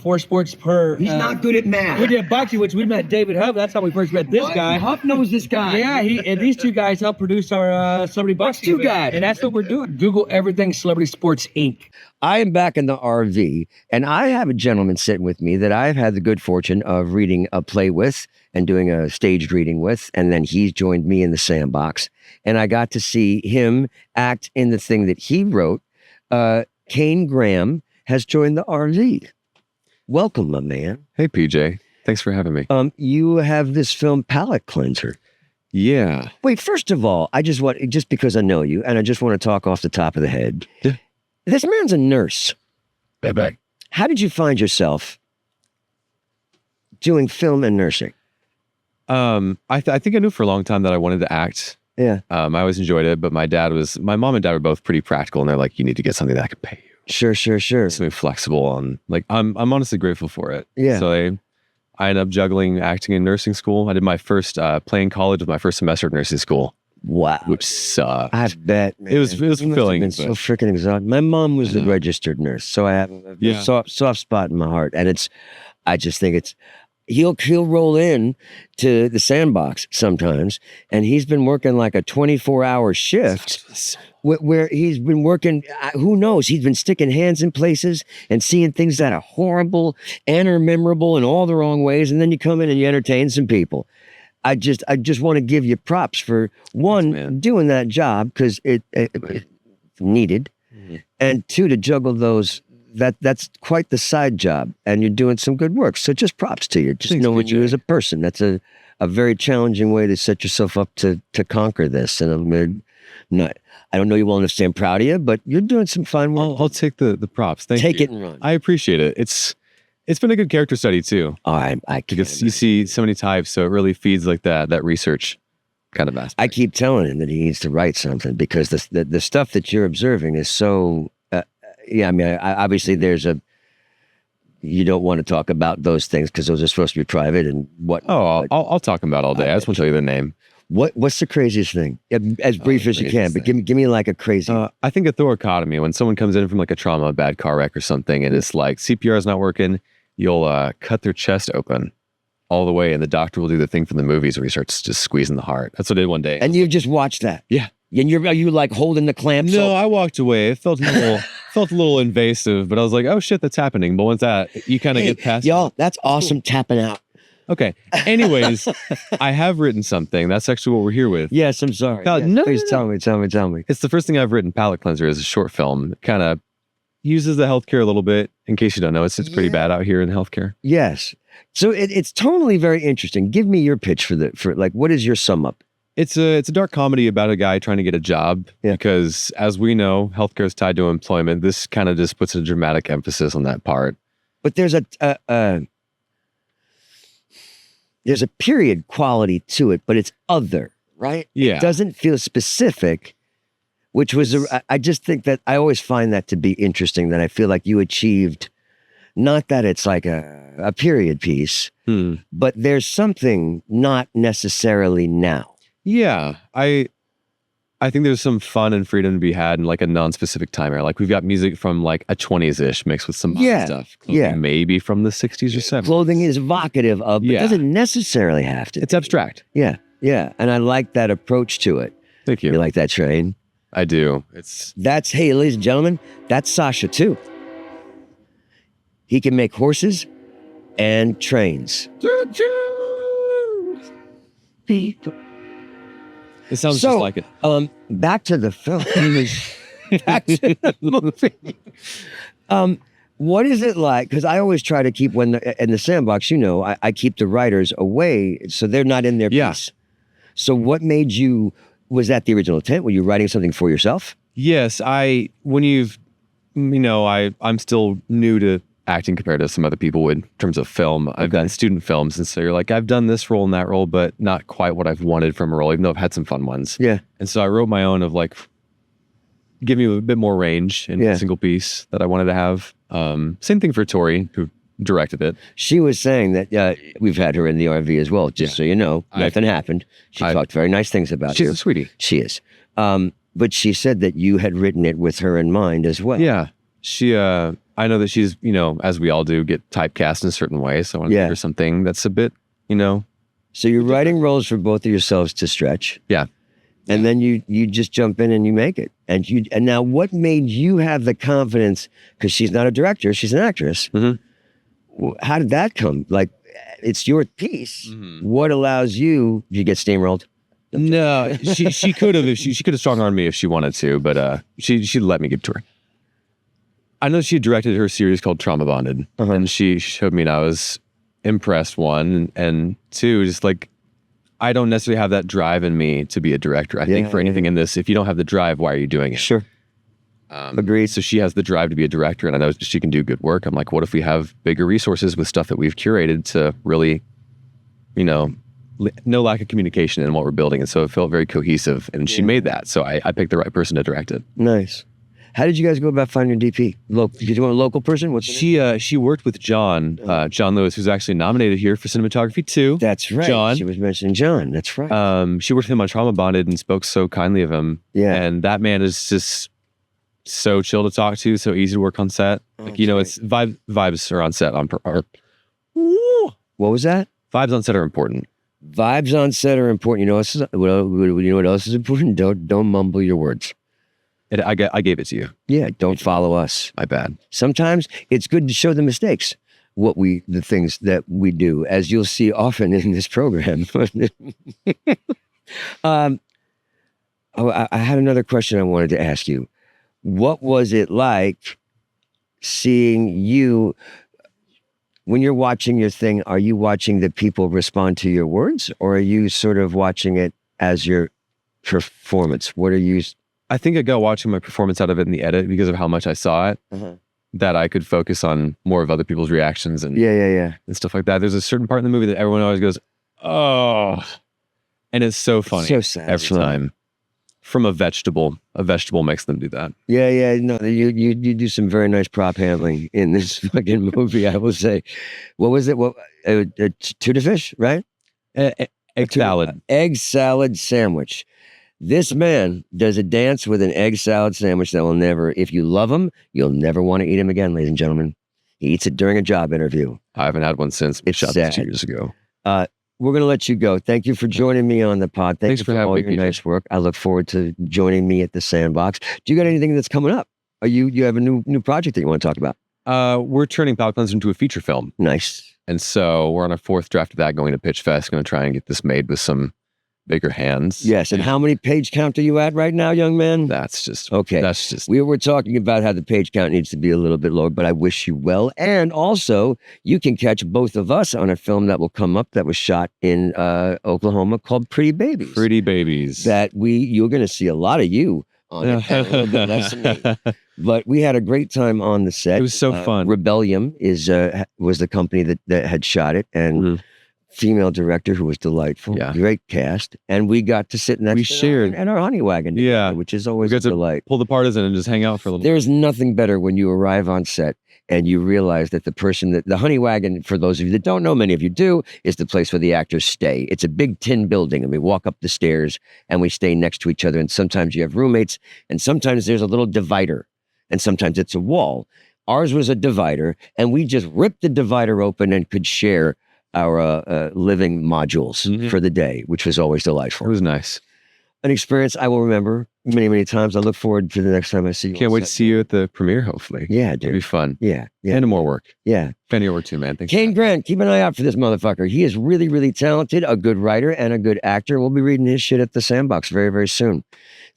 4 sports per. He's not good at math. We did boxing, which we met David Huff. That's how we first met this guy. Huff knows this guy. Yeah, and these two guys helped produce our celebrity boxing. Two guys. And that's what we're doing. Google everything Celebrity Sports Inc. I am back in the RV, and I have a gentleman sitting with me that I've had the good fortune of reading a play with and doing a staged reading with, and then he's joined me in the sandbox, and I got to see him act in the thing that he wrote. Kane Graham has joined the RV. Welcome, my man. Hey, PJ. Thanks for having me. You have this film, Palate Cleanser. Yeah. Wait, first of all, just because I know you, and I just want to talk off the top of the head. Yeah. This man's a nurse. Bye-bye. How did you find yourself doing film and nursing? I think I knew for a long time that I wanted to act. Yeah. I always enjoyed it, but my mom and dad were both pretty practical, and they're like, you need to get something that can pay you. Sure. Something flexible on, like, I'm honestly grateful for it. Yeah. So I ended up juggling acting and nursing school. I did my first play in college with my first semester of nursing school. Wow. Which sucked. I bet, man. It was fulfilling. Been so freaking exhausting. My mom was a registered nurse, so I have a soft spot in my heart. And I just think he'll roll in to the sandbox sometimes, and he's been working like a 24-hour shift where he's been working, who knows, he's been sticking hands in places and seeing things that are horrible and are memorable in all the wrong ways, and then you come in and you entertain some people. I just want to give you props for one, doing that job because it's needed, and two, to juggle those. That's quite the side job, and you're doing some good work. So just props to you. Just knowing you as a person. That's a very challenging way to set yourself up to conquer this. And I don't know you well enough to say I'm proud of you, but you're doing some fine work. I'll take the props. Thank you. Take it and run. I appreciate it. It's been a good character study too. I because you see so many types, so it really feeds like that research kind of aspect. I keep telling him that he needs to write something because the stuff that you're observing is so. I mean, obviously you don't want to talk about those things because those are supposed to be private and what. Oh, I'll talk about all day. I just want to tell you the name. What's the craziest thing? As brief as you can, but give me like a crazy. I think a thoracotomy, when someone comes in from like a trauma, a bad car wreck or something, and it's like CPR is not working, you'll cut their chest open all the way, and the doctor will do the thing from the movies where he starts just squeezing the heart. That's what I did one day. And you've just watched that? Yeah. And are you like holding the clamp? No, I walked away. It felt a little invasive, but I was like, oh shit, that's happening. But once you kind of get past y'all, that's awesome. Tapping out. Okay. Anyways, I have written something. That's actually what we're here with. Yes, I'm sorry. Please tell me. It's the first thing I've written, Palate Cleanser, is a short film. It kind of uses the healthcare a little bit. In case you don't know, it's pretty bad out here in healthcare. Yes. So it's totally very interesting. Give me your pitch for like, what is your sum up? It's a dark comedy about a guy trying to get a job because, as we know, healthcare is tied to employment. This kind of just puts a dramatic emphasis on that part. But there's a period quality to it, but it's other, right? Yeah. It doesn't feel specific, which was I just think that I always find that to be interesting. That I feel like you achieved, not that it's like a period piece, but there's something not necessarily now. Yeah, I think there's some fun and freedom to be had in like a non-specific time era. Like we've got music from like a 20s-ish mixed with some modern stuff. Clothing maybe from the 60s or 70s. Clothing is evocative of, but doesn't necessarily have to. It's abstract. Yeah. And I like that approach to it. Thank you. You like that, Train? I do. Hey, ladies and gentlemen, that's Sasha too. He can make horses and trains. It sounds just like it. Back to the film. Back to the movie. What is it like? Because I always try to keep in the sandbox, I keep the writers away so they're not in their piece. So what made you, was that the original intent? Were you writing something for yourself? Yes. I'm still new to acting compared to some other people in terms of film. I've done student films, and so you're like, I've done this role and that role, but not quite what I've wanted from a role, even though I've had some fun ones. Yeah. And so I wrote my own of like, give me a bit more range in a single piece that I wanted to have. Same thing for Tori, who directed it. She was saying that we've had her in the RV as well, just so you know. Nothing happened. She talked very nice things about She's you. a sweetie. She is. But she said that you had written it with her in mind as well. Yeah. I know that she's, as we all do, get typecast in a certain way. So I want to give her something that's a bit, So you're writing roles for both of yourselves to stretch. Yeah. And then you just jump in and you make it. And now what made you have the confidence, because she's not a director, she's an actress. Mm-hmm. How did that come? Like, it's your piece. Mm-hmm. What allows you get steamrolled? No, she could have, she could have strong-armed me if she wanted to, but she let me give to her. I know she directed her series called Trauma Bonded, and she showed me, and I was impressed, one, and two, just like, I don't necessarily have that drive in me to be a director. I think for anything in this, if you don't have the drive, why are you doing it? Sure. Agreed. So she has the drive to be a director, and I know she can do good work. I'm like, what if we have bigger resources with stuff that we've curated to really, no lack of communication in what we're building. And so it felt very cohesive, and she made that. So I picked the right person to direct it. Nice. How did you guys go about finding your DP? Did you want a local person? What's she worked with John Lewis, who's actually nominated here for cinematography too. That's right. John. She was mentioning John. That's right. She worked with him on Trauma Bonded and spoke so kindly of him. Yeah. And that man is just so chill to talk to, so easy to work on set. It's vibes are on set What was that? Vibes on set are important. Vibes on set are important. You know what else is important? Don't mumble your words. I gave it to you. Yeah, don't follow us. My bad. Sometimes it's good to show the mistakes, the things that we do, as you'll see often in this program. I had another question I wanted to ask you. What was it like seeing you when you're watching your thing? Are you watching the people respond to your words, or are you sort of watching it as your performance? What are you? I think I got watching my performance out of it in the edit because of how much I saw it, that I could focus on more of other people's reactions and and stuff like that. There's a certain part in the movie that everyone always goes, "Oh," and it's so funny. So sad every time. From a vegetable makes them do that. Yeah. No, you do some very nice prop handling in this fucking movie. I will say. What was it? Tuna fish, right? Egg salad. Egg salad sandwich. This man does a dance with an egg salad sandwich that will never, if you love him, you'll never want to eat him again, ladies and gentlemen. He eats it during a job interview. I haven't had one since. It's shot sad. 2 years ago. We're going to let you go. Thank you for joining me on the pod. Thanks for all your nice work. I look forward to joining me at the Sandbox. Do you got anything that's coming up? You have a new project that you want to talk about? We're turning Palate Cleanser into a feature film. Nice. And so we're on our 4th draft of that, going to Pitch Fest, going to try and get this made with some bigger hands. Yes. And how many page count are you at right now, young man? That's just okay. We were talking about how the page count needs to be a little bit lower, but I wish you well. And also, you can catch both of us on a film that will come up that was shot in Oklahoma called Pretty Babies. Pretty Babies. That you're going to see a lot of you on it, and a little bit less of me. But we had a great time on the set. It was so fun. Rebellium was the company that had shot it, and female director who was delightful. Yeah. Great cast. And we got to sit next to our honey wagon together, which is always a delight. Pull the partisan and just hang out for a little There's nothing better when you arrive on set and you realize that the honey wagon, for those of you that don't know, many of you do, is the place where the actors stay. It's a big tin building, and we walk up the stairs and we stay next to each other. And sometimes you have roommates, and sometimes there's a little divider, and sometimes it's a wall. Ours was a divider, and we just ripped the divider open and could share our living modules for the day, which was always delightful. It was nice. An experience I will remember many, many times. I look forward to the next time I see you. Can't wait to see you at the premiere, hopefully. Yeah, dude. It'll be fun. Yeah. And more work. Yeah. Plenty of work too, man. Thanks. Kane Grant, keep an eye out for this motherfucker. He is really, really talented, a good writer, and a good actor. We'll be reading his shit at the Sandbox very, very soon.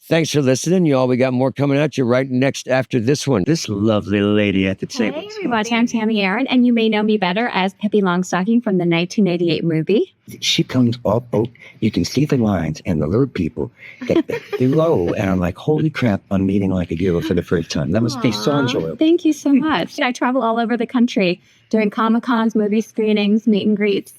Thanks for listening, y'all. We got more coming at you right next after this one. This lovely lady at the table. Hey, everybody. I'm Tammy Aaron, and you may know me better as Pippi Longstocking from the 1988 movie. She comes off boat. You can see the lines and the little people get below, and I'm like, holy crap, I'm meeting like a hero for the first time. That must be so enjoyable. Thank you so much. I travel all over the country doing Comic-Cons, movie screenings, meet and greets.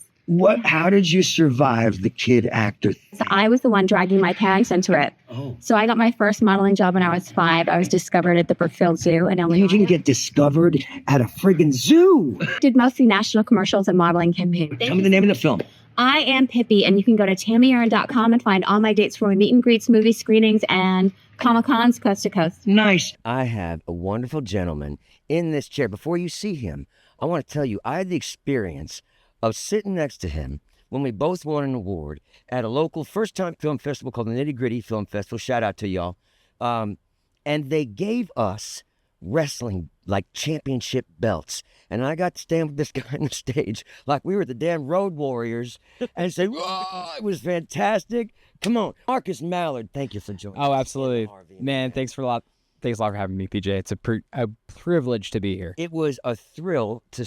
How did you survive the kid actor? So I was the one dragging my parents into it. Oh. So I got my first modeling job when I was 5. I was discovered at the Brookfield Zoo in Illinois. You didn't get discovered at a friggin' zoo. Did mostly national commercials and modeling campaigns. Tell me the name of the film. I am Pippi, and you can go to tammyaaron.com and find all my dates for my meet and greets, movie screenings, and Comic-Cons coast to coast. Nice. I have a wonderful gentleman in this chair. Before you see him, I want to tell you, I had the experience of sitting next to him when we both won an award at a local first-time film festival called the Nitty Gritty Film Festival. Shout out to y'all. And they gave us wrestling, like championship belts. And I got to stand with this guy on the stage like we were the damn Road Warriors and say, "Whoa, it was fantastic." Come on. Marcus Mallard, thank you for joining us. Oh, absolutely. Man, thanks a lot for having me, PJ. It's a privilege to be here. It was a thrill to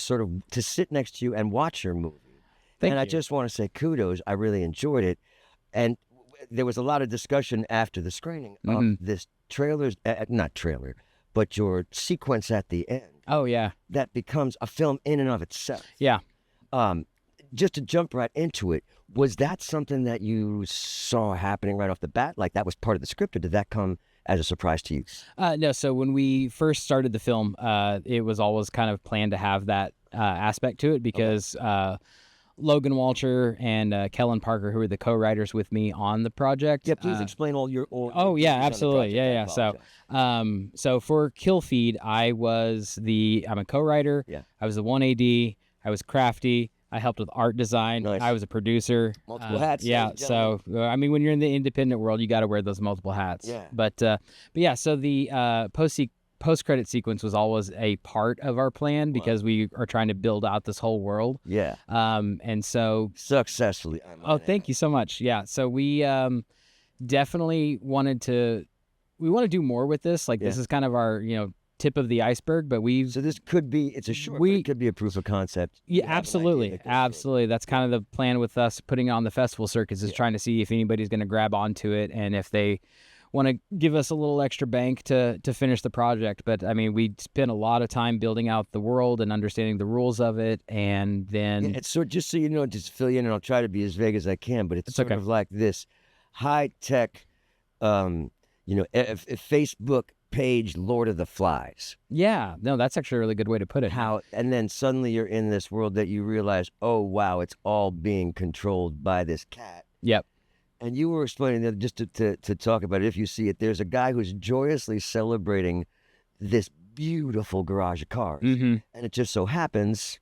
to sit next to you and watch your movie. Thank you. I just want to say kudos. I really enjoyed it. And there was a lot of discussion after the screening of this not trailer, but your sequence at the end. Oh, yeah. That becomes a film in and of itself. Yeah. Just to jump right into it, was that something that you saw happening right off the bat? Like that was part of the script, or did that come as a surprise to you? No, so when we first started the film, it was always kind of planned to have that aspect to it because Logan Walcher and Kellen Parker, who were the co-writers with me on the project. Yeah, please explain all your. Absolutely, so for Kill Feed, I'm a co-writer. Yeah. I was the 1 AD. I was crafty. I helped with art design. Nice. I was a producer. Multiple hats. Yeah. So I mean, when you're in the independent world, you got to wear those multiple hats. Yeah. But yeah. So the post-credit sequence was always a part of our plan because we are trying to build out this whole world. Yeah. And so successfully. Thank you so much. Yeah. So we definitely wanted to do more with this. Like this is kind of our tip of the iceberg, but so this could be it's a short. It could be a proof of concept. Yeah, absolutely. That's kind of the plan with us putting it on the festival circuits is trying to see if anybody's going to grab onto it and if they want to give us a little extra bank to finish the project. But I mean, we spent a lot of time building out the world and understanding the rules of it, and then it's just so you know, just fill you in, and I'll try to be as vague as I can. But it's sort of like this high tech, Facebook page Lord of the Flies. Yeah, no, that's actually a really good way to put it. And then suddenly you're in this world that you realize, oh wow, it's all being controlled by this cat. Yep. And you were explaining that just to talk about it, if you see it, there's a guy who's joyously celebrating this beautiful garage of cars. Mm-hmm. And it just so happens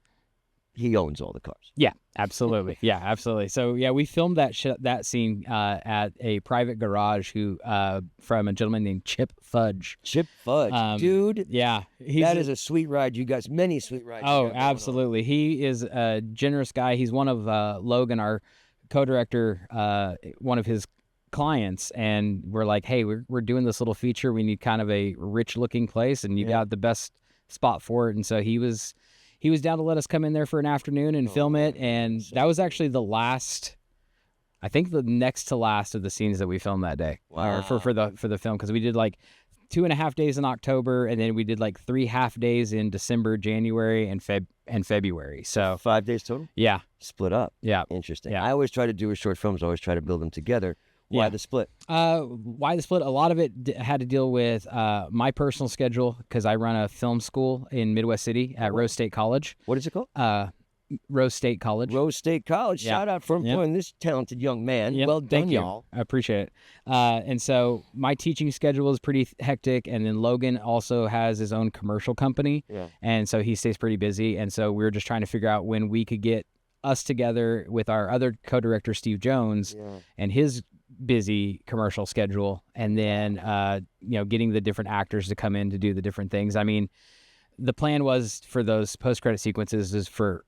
he owns all the cars. Yeah, absolutely. Yeah, absolutely. So yeah, we filmed that scene at a private garage from a gentleman named Chip Fudge. Chip Fudge, dude. Yeah, that is a sweet ride. You guys, many sweet rides. Oh, absolutely. He is a generous guy. He's one of Logan, our co-director, one of his clients, and we're like, hey, we're doing this little feature. We need kind of a rich looking place, and you got the best spot for it. And so he was down to let us come in there for an afternoon and film it. And that was actually the next to last of the scenes that we filmed that day. Wow. For the film, because we did like 2.5 days in October, and then we did like 3 half days in December, January, and February. So 5 days total. Yeah, split up. Yeah, interesting. Yeah. I always try to do with short films. I always try to build them together. Why the split? Why the split? A lot of it had to deal with my personal schedule because I run a film school in Midwest City at Rose State College. What is it called? Rose State College. Rose State College. Yeah. Shout out for employing this talented young man. Yep. Well done, Thank you. y'all. I appreciate it. And so my teaching schedule is pretty hectic. And then Logan also has his own commercial company. Yeah. And so he stays pretty busy. And so we were just trying to figure out when we could get us together with our other co-director, Steve Jones, and his busy commercial schedule. And then, getting the different actors to come in to do the different things. I mean, the plan was for those post-credit sequences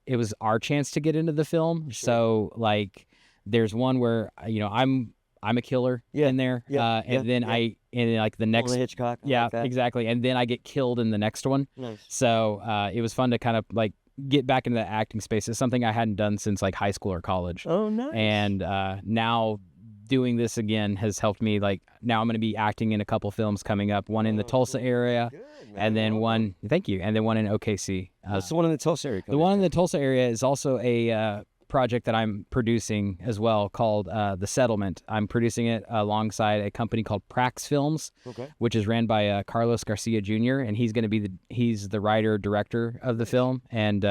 it was our chance to get into the film. Sure. So like there's one where, I'm a killer in there. And then like the next Hitchcock. Yeah, exactly. And then I get killed in the next one. Nice. So it was fun to kind of like get back into the acting space. It's something I hadn't done since like high school or college. Oh, nice. And now doing this again has helped me. Like now I'm going to be acting in a couple films coming up, one in the Tulsa area. Good, man. And then one, thank you. And then one in OKC. That's the one in the Tulsa area. The one in the Tulsa area is also a project that I'm producing as well called The Settlement. I'm producing it alongside a company called Prax Films, which is ran by Carlos Garcia Jr. And he's going to be he's the writer director of the film. And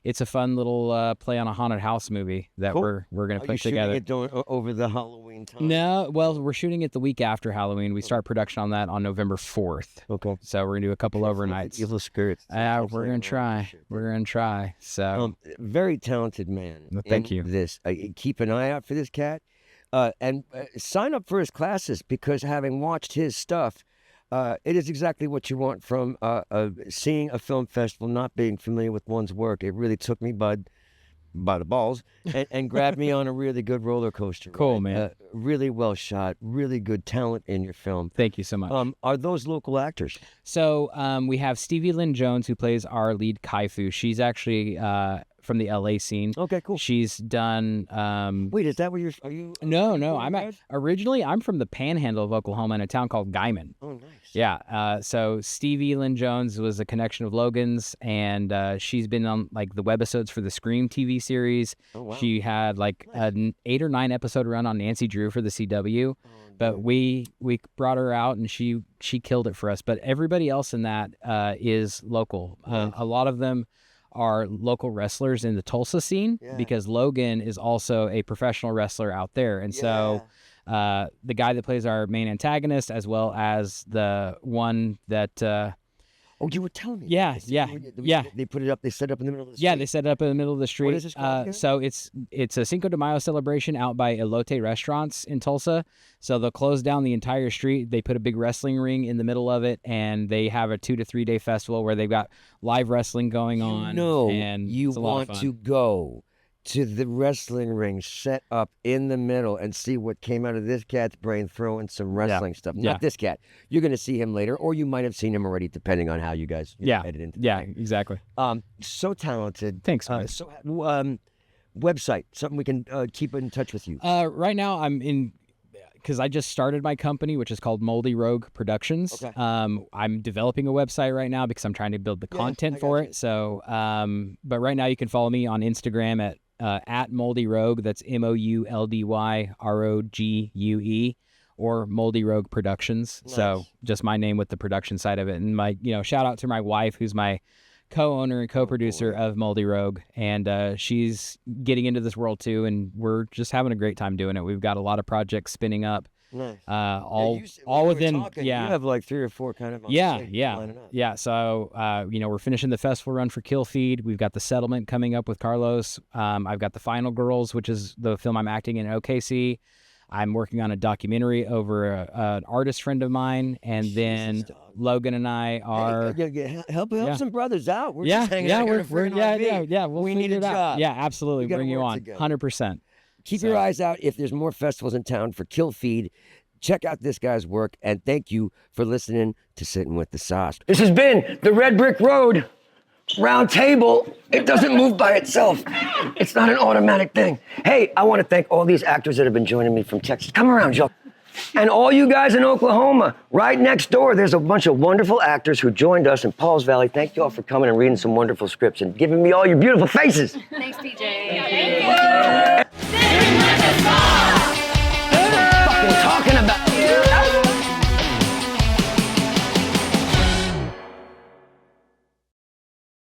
it's a fun little play on a haunted house movie that we're going to put together. It over the Halloween time? No, well, we're shooting it the week after Halloween. We start production on that on November 4th. Okay. So we're going to do a couple overnights. Evil spirits. We're going to try. We're going to try. So very talented man. Well, thank you. Keep an eye out for this cat, and sign up for his classes because having watched his stuff, it is exactly what you want from seeing a film festival, not being familiar with one's work. It really took me by the balls and grabbed me on a really good roller coaster. Cool, man. Really well shot, really good talent in your film. Thank you so much. Are those local actors? So we have Stevie Lynn Jones, who plays our lead Kaifu. She's actually from the LA scene. Okay, cool. She's done. Wait, is that where you're? Are you? No. Originally I'm from the Panhandle of Oklahoma in a town called Guyman. Oh, nice. Yeah. So Stevie Lynn Jones was a connection of Logan's, and she's been on like the webisodes for the Scream TV series. Oh, wow. She had like an 8 or 9 episode run on Nancy Drew for the CW. But we brought her out, and she killed it for us. But everybody else in that is local. A lot of them are local wrestlers in the Tulsa scene because Logan is also a professional wrestler out there. And so the guy that plays our main antagonist, as well as the one that... Oh, you were telling me. Yeah. They put it up. They set it up in the middle of the street. Yeah, they set it up in the middle of the street. What is this called again? So it's a Cinco de Mayo celebration out by Elote Restaurants in Tulsa. So they'll close down the entire street. They put a big wrestling ring in the middle of it, and they have a 2 to 3 day festival where they've got live wrestling going on. And you it's a lot of want fun. to go to the wrestling ring set up in the middle and see what came out of this cat's brain throwing some wrestling stuff. Not this cat. You're going to see him later, or you might have seen him already, depending on how you guys headed into the thing. Exactly. So talented. Thanks, man. Website, something we can keep in touch with you. Right now, I'm in... because I just started my company, which is called Moldy Rogue Productions. Okay. I'm developing a website right now because I'm trying to build the content for it. So, but right now you can follow me on Instagram at Moldy Rogue. That's MOULDYROGUE, or Moldy Rogue Productions. Nice. So just my name with the production side of it. And my, shout out to my wife, who's my co-owner and co-producer of Moldy Rogue, and she's getting into this world too, and we're just having a great time doing it. We've got a lot of projects spinning up. Nice. All we within were talking, you have like 3 or 4 kind of on site lining up. Yeah. So we're finishing the festival run for Kill Feed. We've got the settlement coming up with Carlos. I've got the Final Girls, which is the film I'm acting in OKC. I'm working on a documentary over an artist friend of mine, and then Logan and I are help some brothers out. We're just hanging out here in a freaking RV. We'll we need a job. Yeah, absolutely. We gotta Bring you work on, together. 100%. Keep your eyes out if there's more festivals in town for Kill Feed. Check out this guy's work, and thank you for listening to Sitting with the Sauce. This has been the Red Brick Road Round Table. It doesn't move by itself. It's not an automatic thing. Hey, I want to thank all these actors that have been joining me from Texas. Come around, Joe. And all you guys in Oklahoma, right next door, there's a bunch of wonderful actors who joined us in Pauls Valley. Thank you all for coming and reading some wonderful scripts and giving me all your beautiful faces. Thanks, PJ. Thank you.